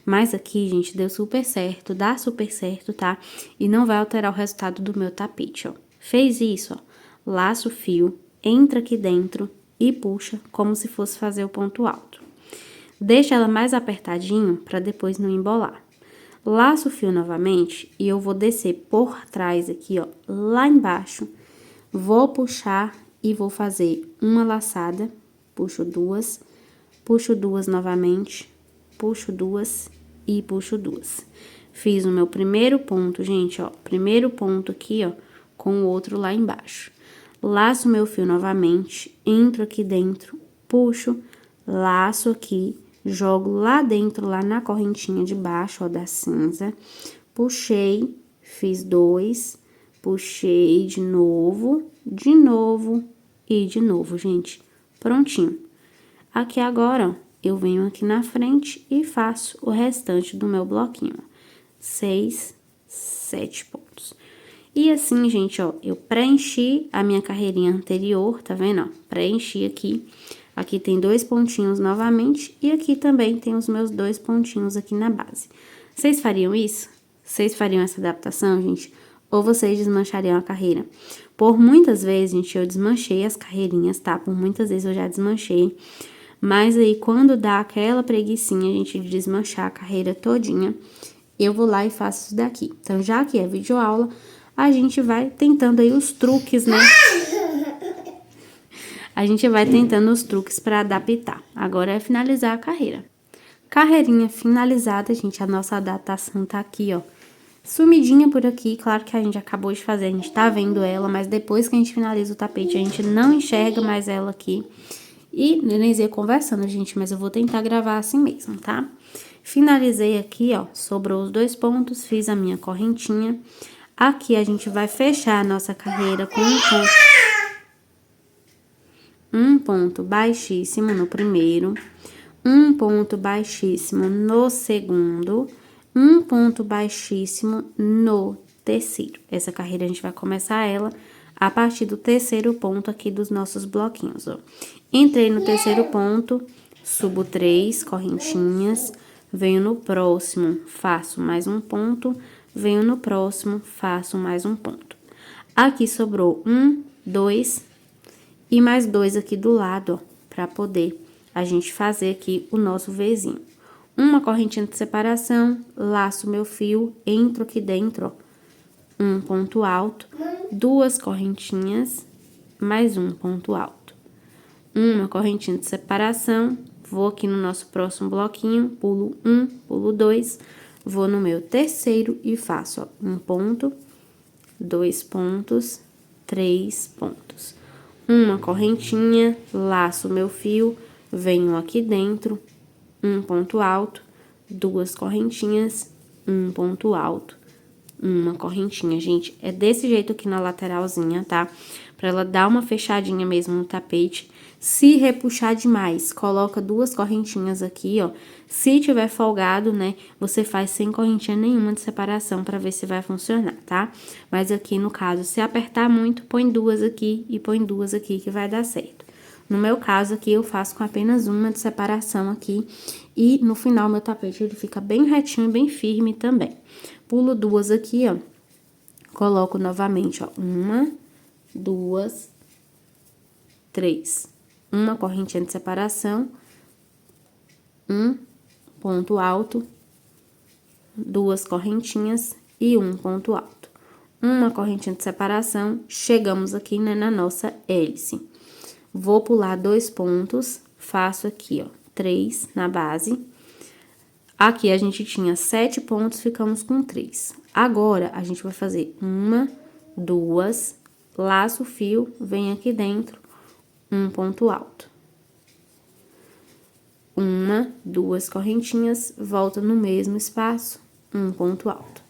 Mas aqui, gente, deu super certo, dá super certo, tá? E não vai alterar o resultado do meu tapete, ó. Fez isso, ó. Laça o fio, entra aqui dentro e puxa como se fosse fazer o ponto alto. Deixa ela mais apertadinho para depois não embolar. Laço o fio novamente e eu vou descer por trás aqui, ó, lá embaixo. Vou puxar e vou fazer uma laçada, puxo duas novamente, puxo duas e puxo duas. Fiz o meu primeiro ponto, gente, ó, primeiro ponto aqui, ó, com o outro lá embaixo. Laço meu fio novamente, entro aqui dentro, puxo, laço aqui, jogo lá dentro, lá na correntinha de baixo, ó, da cinza. Puxei, fiz 2, puxei de novo e de novo, gente. Prontinho. Aqui agora, ó, eu venho aqui na frente e faço o restante do meu bloquinho. 6, 7 pontos. E assim, gente, ó, eu preenchi a minha carreirinha anterior, tá vendo, ó? Preenchi aqui. Aqui tem 2 pontinhos novamente e aqui também tem os meus 2 pontinhos aqui na base. Vocês fariam isso? Vocês fariam essa adaptação, gente? Ou vocês desmanchariam a carreira? Por muitas vezes, gente, eu desmanchei as carreirinhas, tá? Por muitas vezes eu já desmanchei. Mas aí, quando dá aquela preguicinha, a gente de desmanchar a carreira todinha, eu vou lá e faço isso daqui. Então, já que é videoaula, a gente vai tentando aí os truques, né? A gente vai tentando os truques para adaptar. Agora é finalizar a carreira. Carreirinha finalizada, gente. A nossa adaptação tá aqui, ó. Sumidinha por aqui. Claro que a gente acabou de fazer, a gente tá vendo ela, mas depois que a gente finaliza o tapete, a gente não enxerga mais ela aqui. E Nenenzinha conversando, gente, mas eu vou tentar gravar assim mesmo, tá? Finalizei aqui, ó. Sobrou os 2 pontos, fiz a minha correntinha. Aqui a gente vai fechar a nossa carreira com um ponto baixíssimo no primeiro, um ponto baixíssimo no segundo, um ponto baixíssimo no terceiro. Essa carreira a gente vai começar ela a partir do terceiro ponto aqui dos nossos bloquinhos, ó. Entrei no terceiro ponto, subo 3 correntinhas, venho no próximo, faço mais um ponto, venho no próximo, faço mais um ponto. Aqui sobrou 1, 2 e mais 2 aqui do lado, ó, pra poder a gente fazer aqui o nosso Vzinho. Uma correntinha de separação, laço meu fio, entro aqui dentro, ó, um ponto alto, 2 correntinhas, mais um ponto alto. Uma correntinha de separação, vou aqui no nosso próximo bloquinho, pulo 1, pulo 2, vou no meu terceiro e faço, ó, um ponto, 2 pontos, 3 pontos. Uma correntinha, laço meu fio, venho aqui dentro, um ponto alto, 2 correntinhas, um ponto alto, uma correntinha, gente. É desse jeito aqui na lateralzinha, tá? Pra ela dar uma fechadinha mesmo no tapete. Se repuxar demais, coloca 2 correntinhas aqui, ó. Se tiver folgado, né, você faz sem correntinha nenhuma de separação pra ver se vai funcionar, tá? Mas aqui, no caso, se apertar muito, põe 2 aqui e põe 2 aqui que vai dar certo. No meu caso aqui, eu faço com apenas uma de separação aqui. E no final, meu tapete, ele fica bem retinho e bem firme também. Pulo 2 aqui, ó. Coloco novamente, ó. 1, 2, 3. Uma correntinha de separação. Um ponto alto. 2 correntinhas e um ponto alto. Uma correntinha de separação. Chegamos aqui, né, na nossa hélice. Vou pular 2 pontos. Faço aqui, ó, 3 na base. Aqui a gente tinha 7 pontos, ficamos com 3. Agora, a gente vai fazer 1, 2, laço o fio, vem aqui dentro, um ponto alto. 1, 2 correntinhas, volta no mesmo espaço, um ponto alto.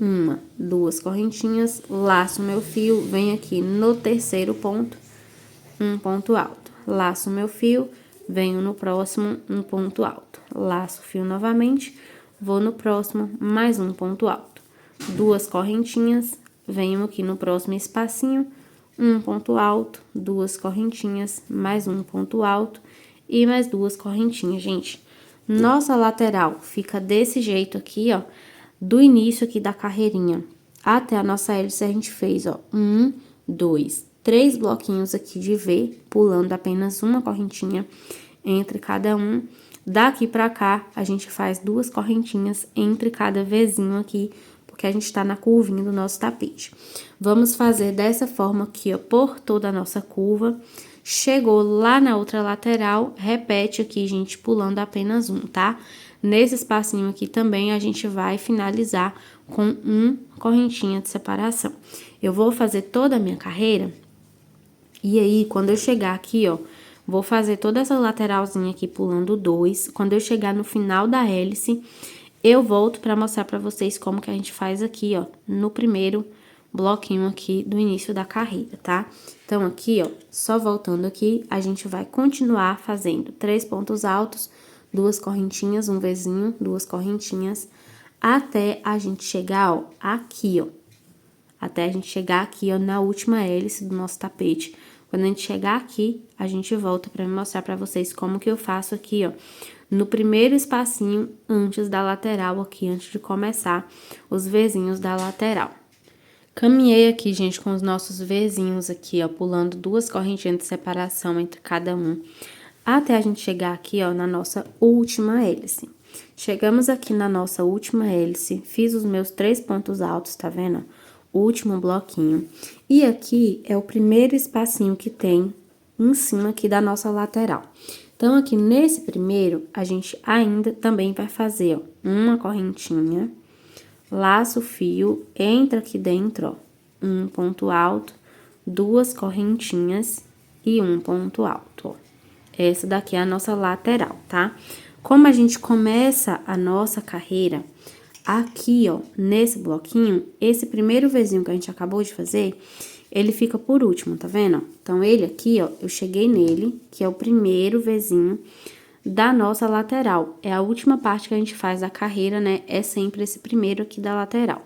uma, duas correntinhas, laço meu fio, venho aqui no terceiro ponto, um ponto alto. Laço meu fio, venho no próximo, um ponto alto. Laço o fio novamente, vou no próximo, mais um ponto alto. Duas correntinhas, venho aqui no próximo espacinho, um ponto alto, duas correntinhas, mais um ponto alto e mais duas correntinhas, gente. Nossa lateral fica desse jeito aqui, ó, do início aqui da carreirinha até a nossa hélice, a gente fez, ó, 1, 2, 3 bloquinhos aqui de V, pulando apenas uma correntinha entre cada um. Daqui pra cá, a gente faz duas correntinhas entre cada Vzinho aqui, porque a gente tá na curvinha do nosso tapete. Vamos fazer dessa forma aqui, ó, por toda a nossa curva. Chegou lá na outra lateral, repete aqui, gente, pulando apenas um, tá? Nesse espacinho aqui também, a gente vai finalizar com uma correntinha de separação. Eu vou fazer toda a minha carreira, e aí, quando eu chegar aqui, ó, vou fazer toda essa lateralzinha aqui pulando 2. Quando eu chegar no final da hélice, eu volto pra mostrar pra vocês como que a gente faz aqui, ó, no primeiro bloquinho aqui do início da carreira, tá? Então, aqui, ó, só voltando aqui, a gente vai continuar fazendo 3 pontos altos, duas correntinhas, um Vzinho, duas correntinhas, até a gente chegar, ó, aqui, ó. Até a gente chegar aqui, ó, na última hélice do nosso tapete. Quando a gente chegar aqui, a gente volta pra mostrar pra vocês como que eu faço aqui, ó, no primeiro espacinho antes da lateral aqui, antes de começar os Vzinhos da lateral. Caminhei aqui, gente, com os nossos Vzinhos aqui, ó, pulando duas correntinhas de separação entre cada um, até a gente chegar aqui, ó, na nossa última hélice. Chegamos aqui na nossa última hélice, fiz os meus 3 pontos altos, tá vendo? O último bloquinho. E aqui é o primeiro espacinho que tem em cima aqui da nossa lateral. Então, aqui nesse primeiro, a gente ainda também vai fazer, ó, uma correntinha, laço o fio, entra aqui dentro, ó, um ponto alto, duas correntinhas e um ponto alto, ó. Essa daqui é a nossa lateral, tá? Como a gente começa a nossa carreira aqui, ó, nesse bloquinho, esse primeiro Vzinho que a gente acabou de fazer, ele fica por último, tá vendo? Então, ele aqui, ó, eu cheguei nele, que é o primeiro Vzinho da nossa lateral. É a última parte que a gente faz da carreira, né? É sempre esse primeiro aqui da lateral.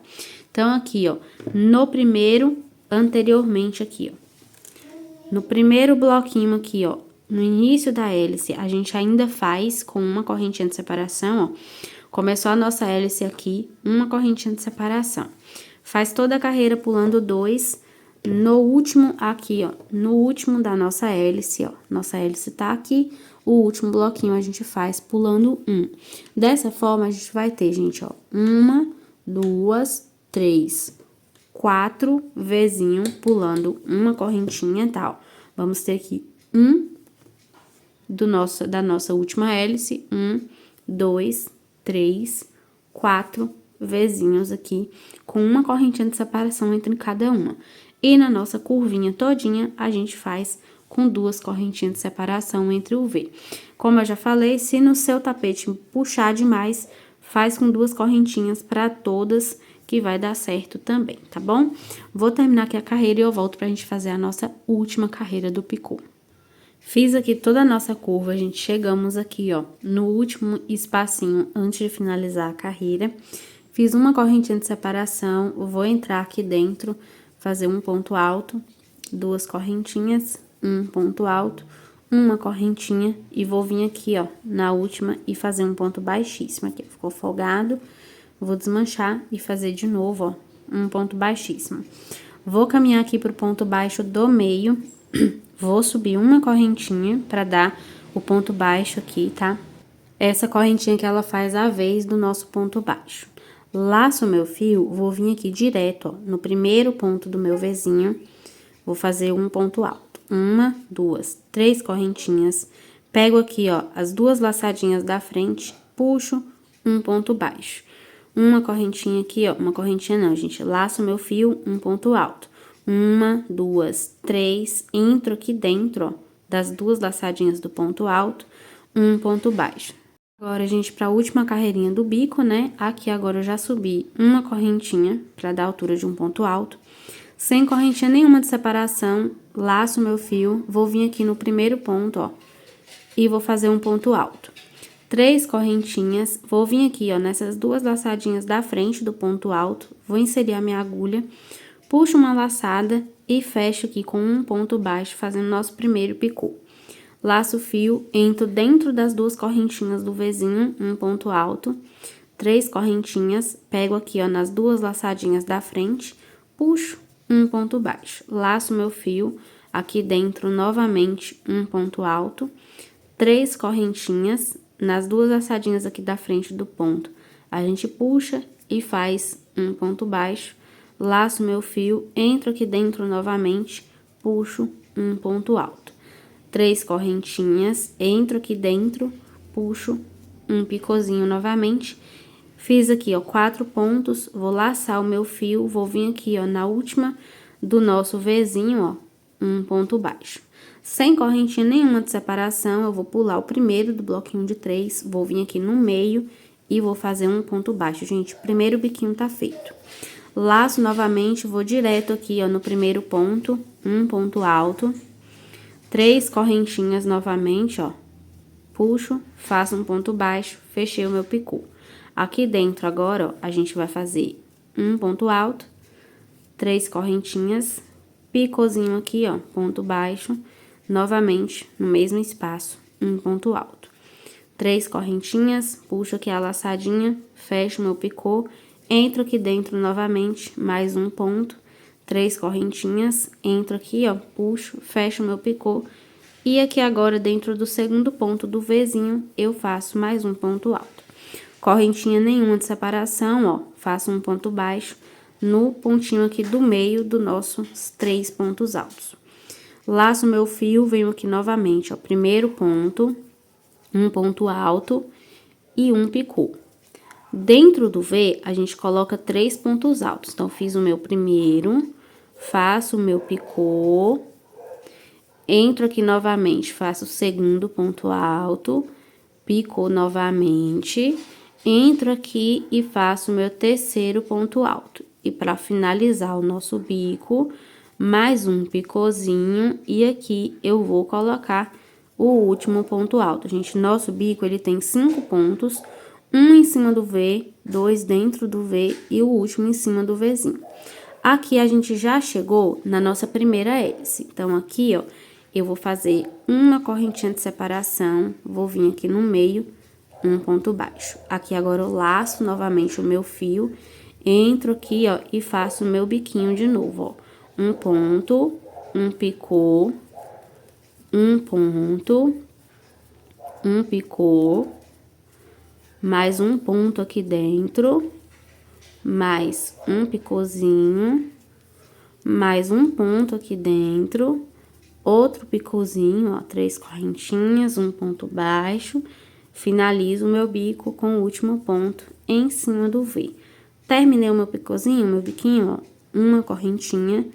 Então, aqui, ó, no primeiro, anteriormente aqui, ó. No primeiro bloquinho aqui, ó, no início da hélice, a gente ainda faz com uma correntinha de separação, ó. Começou a nossa hélice aqui, uma correntinha de separação. Faz toda a carreira pulando 2. No último aqui, ó, no último da nossa hélice, ó. Nossa hélice tá aqui, o último bloquinho a gente faz pulando 1. Dessa forma, a gente vai ter, gente, ó, 1, 2, 3, 4 Vzinho pulando uma correntinha e tal. Vamos ter aqui da nossa última hélice, 1, 2, 3, 4 Vzinhos aqui, com uma correntinha de separação entre cada uma. E na nossa curvinha todinha, a gente faz com duas correntinhas de separação entre o V. Como eu já falei, se no seu tapete puxar demais, faz com duas correntinhas para todas, que vai dar certo também, tá bom? Vou terminar aqui a carreira e eu volto pra gente fazer a nossa última carreira do picô. Fiz aqui toda a nossa curva, gente, chegamos aqui, ó, no último espacinho antes de finalizar a carreira. Fiz uma correntinha de separação, vou entrar aqui dentro, fazer um ponto alto, duas correntinhas, um ponto alto, uma correntinha e vou vir aqui, ó, na última e fazer um ponto baixíssimo aqui. Ficou folgado, vou desmanchar e fazer de novo, ó, um ponto baixíssimo. Vou caminhar aqui pro ponto baixo do meio. Vou subir uma correntinha pra dar o ponto baixo aqui, tá? Essa correntinha que ela faz a vez do nosso ponto baixo. Laço o meu fio, vou vir aqui direto, ó, no primeiro ponto do meu Vzinho, vou fazer um ponto alto. 1, 2, 3 correntinhas. Pego aqui, ó, as duas laçadinhas da frente, puxo um ponto baixo. Uma correntinha aqui, ó, uma correntinha não, gente, laço o meu fio, um ponto alto. 1, 2, 3, entro aqui dentro, ó, das duas laçadinhas do ponto alto, um ponto baixo. Agora, gente, para a última carreirinha do bico, né? Aqui agora eu já subi uma correntinha para dar altura de um ponto alto. Sem correntinha nenhuma de separação, laço meu fio, vou vir aqui no primeiro ponto, ó, e vou fazer um ponto alto. 3 correntinhas, vou vir aqui, ó, nessas duas laçadinhas da frente do ponto alto, vou inserir a minha agulha, puxo uma laçada e fecho aqui com um ponto baixo, fazendo nosso primeiro picô. Laço o fio, entro dentro das duas correntinhas do Vzinho, um ponto alto, 3 correntinhas, pego aqui, ó, nas duas laçadinhas da frente, puxo um ponto baixo. Laço meu fio, aqui dentro, novamente, um ponto alto, 3 correntinhas, nas duas laçadinhas aqui da frente do ponto, a gente puxa e faz um ponto baixo, laço meu fio, entro aqui dentro novamente, puxo um ponto alto. 3 correntinhas, entro aqui dentro, puxo um picôzinho novamente. Fiz aqui, ó, 4 pontos, vou laçar o meu fio, vou vir aqui, ó, na última do nosso Vzinho, ó, um ponto baixo. Sem correntinha nenhuma de separação, eu vou pular o primeiro do bloquinho de 3, vou vir aqui no meio e vou fazer um ponto baixo, gente. O primeiro biquinho tá feito. Laço novamente, vou direto aqui, ó, no primeiro ponto, um ponto alto. 3 correntinhas novamente, ó, puxo, faço um ponto baixo, fechei o meu picô. Aqui dentro agora, ó, a gente vai fazer um ponto alto, 3 correntinhas, picôzinho aqui, ó, ponto baixo, novamente no mesmo espaço, um ponto alto. 3 correntinhas, puxo aqui a laçadinha, fecho o meu picô, entro aqui dentro novamente, mais um ponto. 3 correntinhas, entro aqui, ó, puxo, fecho meu picô. E aqui agora, dentro do segundo ponto do Vzinho, eu faço mais um ponto alto. Correntinha nenhuma de separação, ó, faço um ponto baixo no pontinho aqui do meio dos nossos 3 pontos altos. Laço meu fio, venho aqui novamente, ó, primeiro ponto, um ponto alto e um picô. Dentro do V, a gente coloca 3 pontos altos. Então, fiz o meu primeiro, faço o meu picô, entro aqui novamente, faço o segundo ponto alto, picô novamente, entro aqui e faço o meu terceiro ponto alto. E para finalizar o nosso bico, mais um picôzinho, e aqui eu vou colocar o último ponto alto. Gente, nosso bico, ele tem 5 pontos, um em cima do V, 2 dentro do V e o último em cima do Vzinho. Aqui a gente já chegou na nossa primeira hélice. Então, aqui, ó, eu vou fazer uma correntinha de separação, vou vir aqui no meio, um ponto baixo. Aqui agora eu laço novamente o meu fio, entro aqui, ó, e faço o meu biquinho de novo, ó. Um ponto, um picô, um ponto, um picô, mais um ponto aqui dentro, mais um picôzinho, mais um ponto aqui dentro, outro picôzinho, ó, 3 correntinhas, um ponto baixo, finalizo o meu bico com o último ponto em cima do V. Terminei o meu picôzinho, meu biquinho, ó, uma correntinha,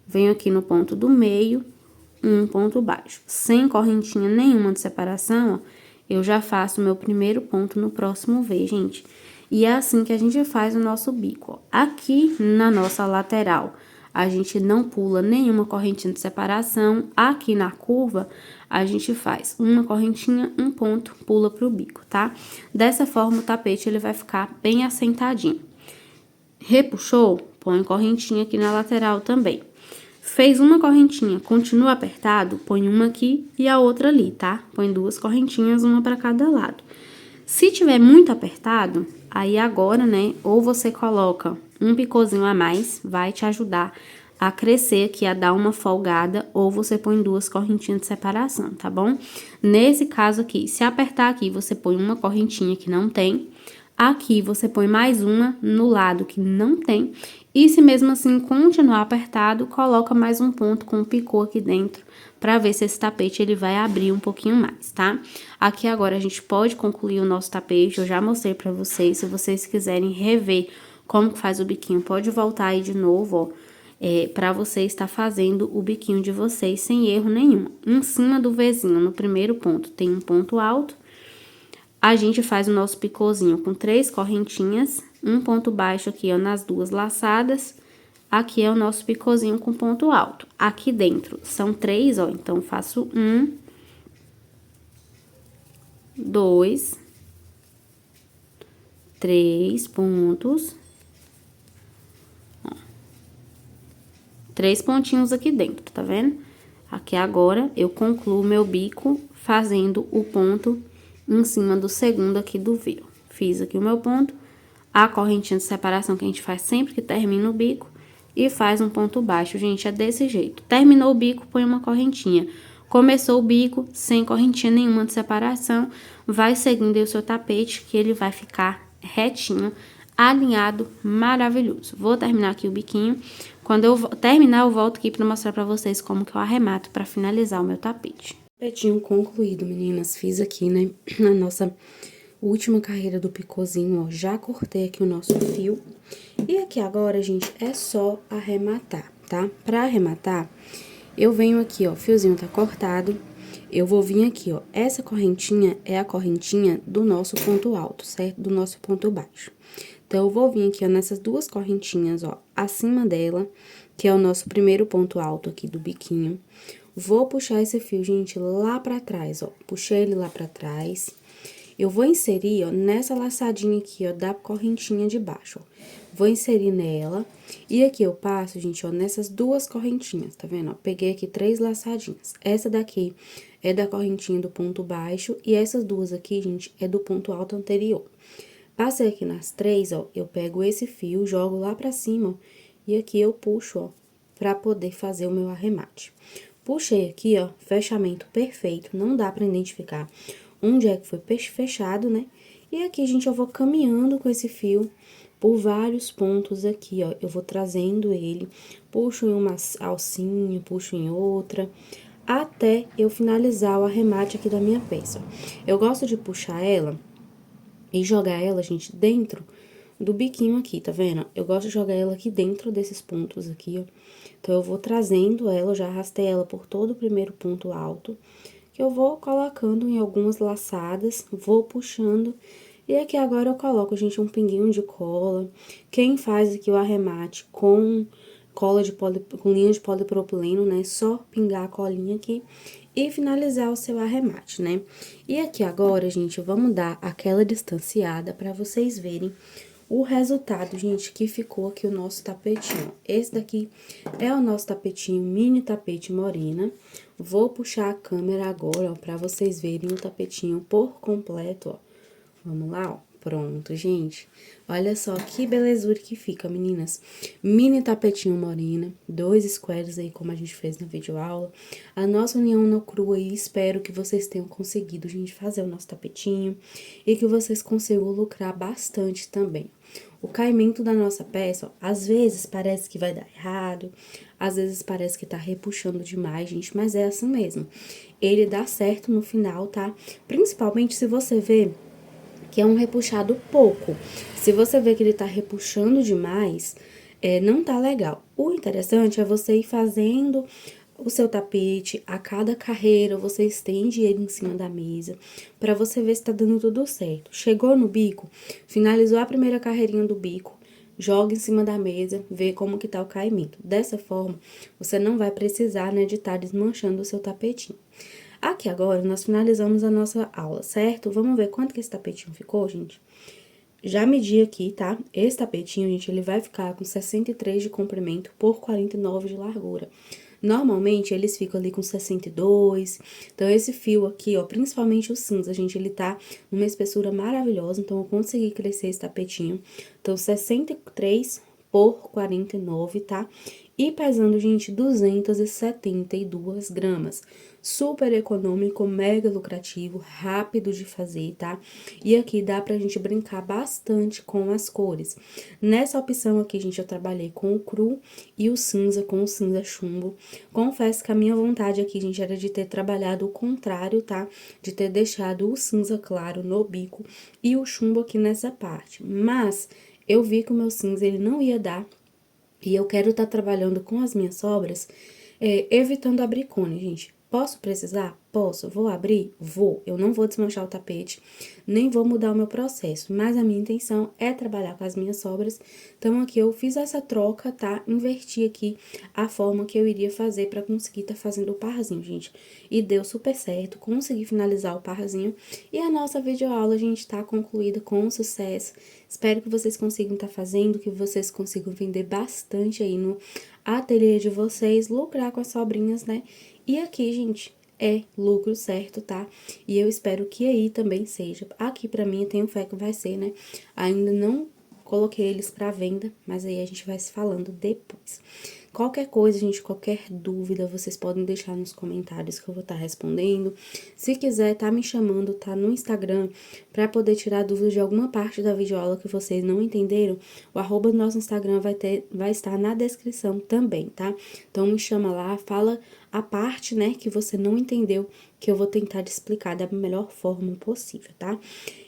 venho aqui no ponto do meio, um ponto baixo. Sem correntinha nenhuma de separação, ó, eu já faço o meu primeiro ponto no próximo V, gente. E é assim que a gente faz o nosso bico, ó. Aqui na nossa lateral, a gente não pula nenhuma correntinha de separação. Aqui na curva, a gente faz uma correntinha, um ponto, pula pro bico, tá? Dessa forma, o tapete, ele vai ficar bem assentadinho. Repuxou, põe correntinha aqui na lateral também. Fez uma correntinha, continua apertado, põe uma aqui e a outra ali, tá? Põe 2 correntinhas, uma para cada lado. Se tiver muito apertado, aí agora, né, ou você coloca um picôzinho a mais, vai te ajudar a crescer aqui, a dar uma folgada, ou você põe 2 correntinhas de separação, tá bom? Nesse caso aqui, se apertar aqui, você põe uma correntinha que não tem, aqui você põe mais uma no lado que não tem, e se mesmo assim continuar apertado, coloca mais um ponto com um picô aqui dentro, pra ver se esse tapete ele vai abrir um pouquinho mais, tá? Aqui agora a gente pode concluir o nosso tapete, eu já mostrei pra vocês, se vocês quiserem rever como que faz o biquinho, pode voltar aí de novo, ó, pra você estar fazendo o biquinho de vocês sem erro nenhum. Em cima do Vzinho, no primeiro ponto, tem um ponto alto. a gente faz o nosso picôzinho com 3 correntinhas, um ponto baixo aqui, ó, nas 2 laçadas. Aqui é o nosso picôzinho com ponto alto. Aqui dentro são 3, ó, então faço 1, 2, 3 pontos. Ó, 3 pontinhos aqui dentro, tá vendo? Aqui agora, eu concluo meu bico fazendo o ponto em cima do segundo aqui do V. Fiz aqui o meu ponto, a correntinha de separação que a gente faz sempre que termina o bico e faz um ponto baixo, gente, é desse jeito. Terminou o bico, põe uma correntinha. Começou o bico, sem correntinha nenhuma de separação, vai seguindo aí o seu tapete, que ele vai ficar retinho, alinhado, maravilhoso. Vou terminar aqui o biquinho. Quando eu terminar, eu volto aqui pra mostrar pra vocês como que eu arremato pra finalizar o meu tapete. Tapetinho concluído, meninas. Fiz aqui, né, na nossa última carreira do picôzinho, ó. Já cortei aqui o nosso fio. E aqui agora, gente, é só arrematar, tá? Pra arrematar, eu venho aqui, ó, o fiozinho tá cortado. Eu vou vir aqui, ó, essa correntinha é a correntinha do nosso ponto alto, certo? Do nosso ponto baixo. Então, eu vou vir aqui, ó, nessas 2 correntinhas, ó, acima dela, que é o nosso primeiro ponto alto aqui do biquinho. Vou puxar esse fio, gente, lá pra trás, ó. Puxei ele lá pra trás. Eu vou inserir, ó, nessa laçadinha aqui, ó, da correntinha de baixo, ó. Vou inserir nela. E aqui eu passo, gente, ó, nessas 2 correntinhas, tá vendo, ó? Peguei aqui 3 laçadinhas. Essa daqui é da correntinha do ponto baixo e essas 2 aqui, gente, é do ponto alto anterior. Passei aqui nas 3, ó, eu pego esse fio, jogo lá pra cima, ó, e aqui eu puxo, ó, pra poder fazer o meu arremate. Puxei aqui, ó, fechamento perfeito, não dá pra identificar onde é que foi fechado, né? E aqui, gente, eu vou caminhando com esse fio por vários pontos aqui, ó. Eu vou trazendo ele, puxo em uma alcinha, puxo em outra, até eu finalizar o arremate aqui da minha peça. Eu gosto de puxar ela e jogar ela, gente, dentro do biquinho aqui, tá vendo? Eu gosto de jogar ela aqui dentro desses pontos aqui, ó. Então, eu vou trazendo ela, eu já arrastei ela por todo o primeiro ponto alto, que eu vou colocando em algumas laçadas, vou puxando. E aqui agora eu coloco, gente, um pinguinho de cola. Quem faz aqui o arremate com cola de com linha de polipropileno, né? Só pingar a colinha aqui e finalizar o seu arremate, né? E aqui agora, gente, vamos dar aquela distanciada pra vocês verem o resultado, gente, que ficou aqui o nosso tapetinho. Esse daqui é o nosso tapetinho, mini tapete morena. Vou puxar a câmera agora, ó, pra vocês verem o tapetinho por completo, ó. Vamos lá, ó. Pronto, gente. Olha só que belezura que fica, meninas. Mini tapetinho morena, 2 squares aí, como a gente fez na videoaula. A nossa união no cru aí, espero que vocês tenham conseguido, gente, fazer o nosso tapetinho. E que vocês consigam lucrar bastante também. O caimento da nossa peça, ó, às vezes parece que vai dar errado, às vezes parece que tá repuxando demais, gente, mas é assim mesmo. Ele dá certo no final, tá? Principalmente se você vê que é um repuxado pouco. Se você vê que ele tá repuxando demais, não tá legal. O interessante é você ir fazendo o seu tapete, a cada carreira você estende ele em cima da mesa, pra você ver se tá dando tudo certo. Chegou no bico, finalizou a primeira carreirinha do bico, joga em cima da mesa, vê como que tá o caimento. Dessa forma, você não vai precisar, né, de estar desmanchando o seu tapetinho. Aqui agora, nós finalizamos a nossa aula, certo? Vamos ver quanto que esse tapetinho ficou, gente? Já medi aqui, tá? Esse tapetinho, gente, ele vai ficar com 63 de comprimento por 49 de largura. Normalmente, eles ficam ali com 62. Então, esse fio aqui, ó, principalmente o cinza, gente, ele tá numa espessura maravilhosa. Então, eu consegui crescer esse tapetinho. Então, 63 por 49, tá? E pesando, gente, 272 gramas. Super econômico, mega lucrativo, rápido de fazer, tá? E aqui dá pra gente brincar bastante com as cores. Nessa opção aqui, gente, eu trabalhei com o cru e o cinza, com o cinza chumbo. Confesso que a minha vontade aqui, gente, era de ter trabalhado o contrário, tá? De ter deixado o cinza claro no bico e o chumbo aqui nessa parte. Mas eu vi que o meu cinza, ele não ia dar. E eu quero estar trabalhando com as minhas sobras, evitando abrir cone, gente. Posso precisar? Posso. Vou abrir? Vou. Eu não vou desmanchar o tapete, nem vou mudar o meu processo, mas a minha intenção é trabalhar com as minhas sobras. Então, aqui eu fiz essa troca, tá? Inverti aqui a forma que eu iria fazer pra conseguir tá fazendo o parzinho, gente. E deu super certo, consegui finalizar o parzinho. E a nossa videoaula, gente, tá concluída com sucesso. Espero que vocês consigam tá fazendo, que vocês consigam vender bastante aí no ateliê de vocês, lucrar com as sobrinhas, né? E aqui, gente, é lucro certo, tá? E eu espero que aí também seja. Aqui pra mim, eu tenho fé que vai ser, né? Ainda não coloquei eles pra venda, mas aí a gente vai se falando depois. Qualquer coisa, gente, qualquer dúvida, vocês podem deixar nos comentários que eu vou estar respondendo. Se quiser, tá me chamando, tá no Instagram, pra poder tirar dúvidas de alguma parte da videoaula que vocês não entenderam, o arroba do nosso Instagram vai estar na descrição também, tá? Então, me chama lá, fala a parte, né, que você não entendeu, que eu vou tentar te explicar da melhor forma possível, tá?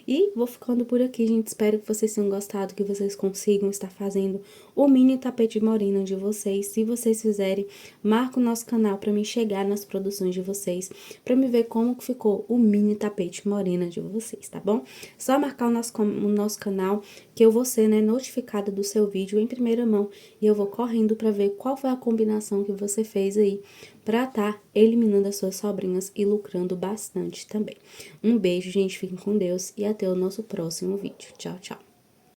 E vou ficando por aqui, gente. Espero que vocês tenham gostado, que vocês consigam estar fazendo o mini tapete morena de vocês. Se vocês fizerem, marca o nosso canal para me chegar nas produções de vocês, para me ver como que ficou o mini tapete morena de vocês, tá bom? Só marcar o nosso canal, que eu vou ser, né, notificada do seu vídeo em primeira mão, e eu vou correndo para ver qual foi a combinação que você fez aí, pra tá eliminando as suas sobrinhas e lucrando bastante também. Um beijo, gente, fiquem com Deus e até o nosso próximo vídeo. Tchau, tchau!